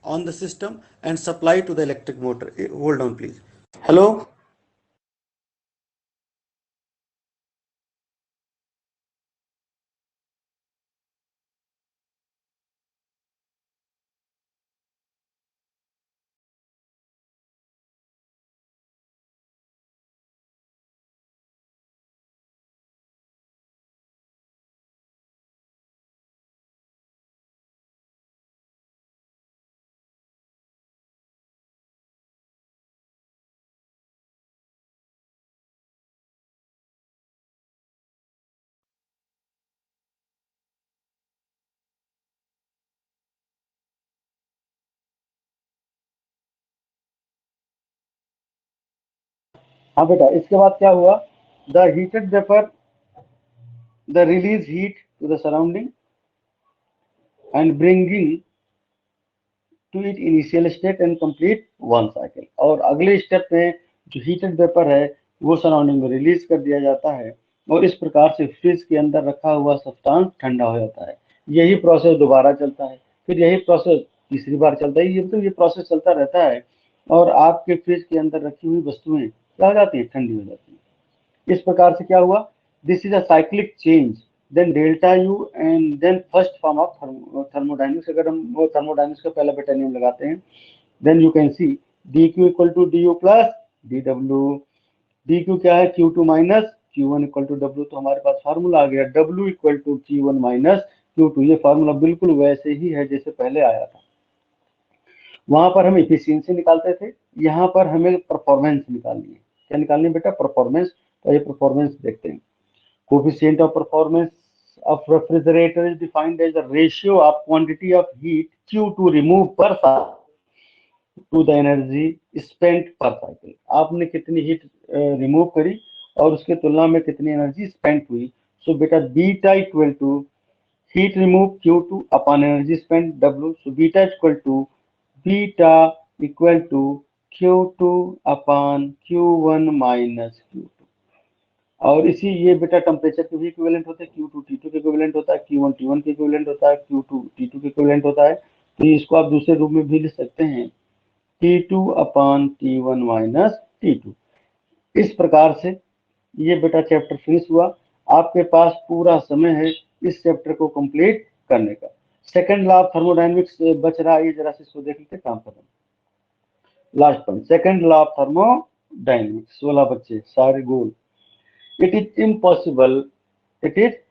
on the system and supply to the electric motor. Hold on please. Hello. हाँ बेटा, इसके बाद क्या हुआ, the heated vapour the release heat to the surrounding and bringing to it initial state and complete one cycle. और अगले step में जो हीटेड वेपर है वो सराउंडिंग में रिलीज कर दिया जाता है और इस प्रकार से फ्रिज के अंदर रखा हुआ सब्सटेंस ठंडा हो जाता है. यही प्रोसेस दोबारा चलता है, फिर यही प्रोसेस तीसरी बार चलता है. ये मतलब ये प्रोसेस चलता रहता है और आपके फ्रिज के अंदर रखी हुई वस्तुएं क्या हो जाती है, ठंडी हो जाती है. इस प्रकार से क्या हुआ, this is a cyclic change. Then delta U and then first form of thermodynamics. अगर हम वो थर्मोडायनेमिक्स का पहला बेटा नियम लगाते हैं, then you can see D Q equal to D U plus D W. D Q क्या है, Q two minus Q one equal to W. तो हमारे पास फार्मूला आ गया W equal to Q one minus Q two. ये formula बिल्कुल वैसे ही है जैसे पहले आया था. वहां पर हम इफिशियंसी निकालते थे, यहाँ पर हमें परफॉर्मेंस निकालनी है. क्या निकालनी है बेटा, परफॉर्मेंस. तो ये परफॉर्मेंस देखते हैं. Coefficient of performance of refrigerator is defined as the ratio of quantity of heat Q2 remove per cycle to the energy spent per cycle. आपने कितनी हीट रिमूव करी और उसके तुलना में कितनी एनर्जी स्पेंड हुई. सो बेटा beta equal to heat remove Q2 upon energy spend W. So beta equal to Q2 upon Q1 minus Q2. और इसी ये बेटा टेम्परेचर के भी इक्विवेलेंट होते हैं. Q2 T2 के इक्विवेलेंट होता है, Q1 T1 के इक्विवेलेंट होता है, Q2 T2 के इक्विवेलेंट होता है. तो इसको आप दूसरे रूप में भी लिख सकते हैं T2 upon T1 minus T2. इस प्रकार से ये बेटा चैप्टर फिनिश हुआ. आपके पास पूरा समय है इस चैप्टर को कंप्लीट करने का. सेकंड लॉ ऑफ थर्मोडायनेमिक्स बच रहा है, ये जरा से इसको देख लेते काम करें. Last point, second law of thermodynamics. 16 बच्चे सारे गोल. It is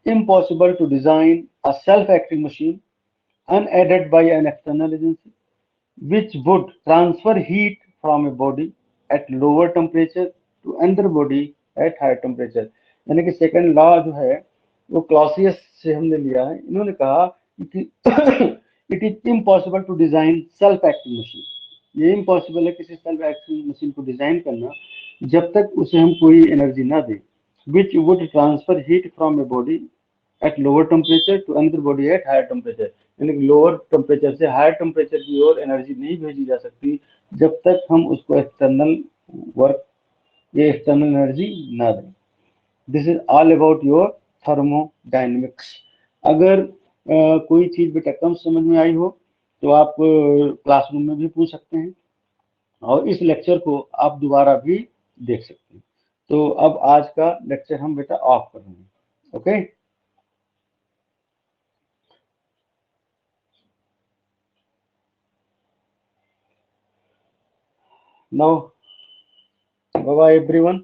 impossible to design a self-acting machine unaided by an external agency which would transfer heat from a body at lower temperature to another body at higher temperature. यानी कि second law जो है वो Clausius से हमने लिया है. इन्होंने कहा कि it is impossible to design self acting machine. ये इम्पॉसिबल है किसी सेल्फ एक्टिंग मशीन को डिजाइन करना जब तक उसे हम कोई एनर्जी ना दें, which would transfer heat from a body at lower temperature to another body at higher temperature. यानी कि लोअर टेम्परेचर से हायर टेम्परेचर की ओर एनर्जी नहीं भेजी जा सकती जब तक हम उसको एक्सटर्नल वर्क या एक्सटर्नल एनर्जी ना दें. This is all about your thermodynamics. अगर कोई चीज बेटा कम समझ में आई हो तो आप क्लासरूम में भी पूछ सकते हैं और इस लेक्चर को आप दोबारा भी देख सकते हैं. तो अब आज का लेक्चर हम बेटा ऑफ कर रहे हैं. Okay, now bye bye everyone.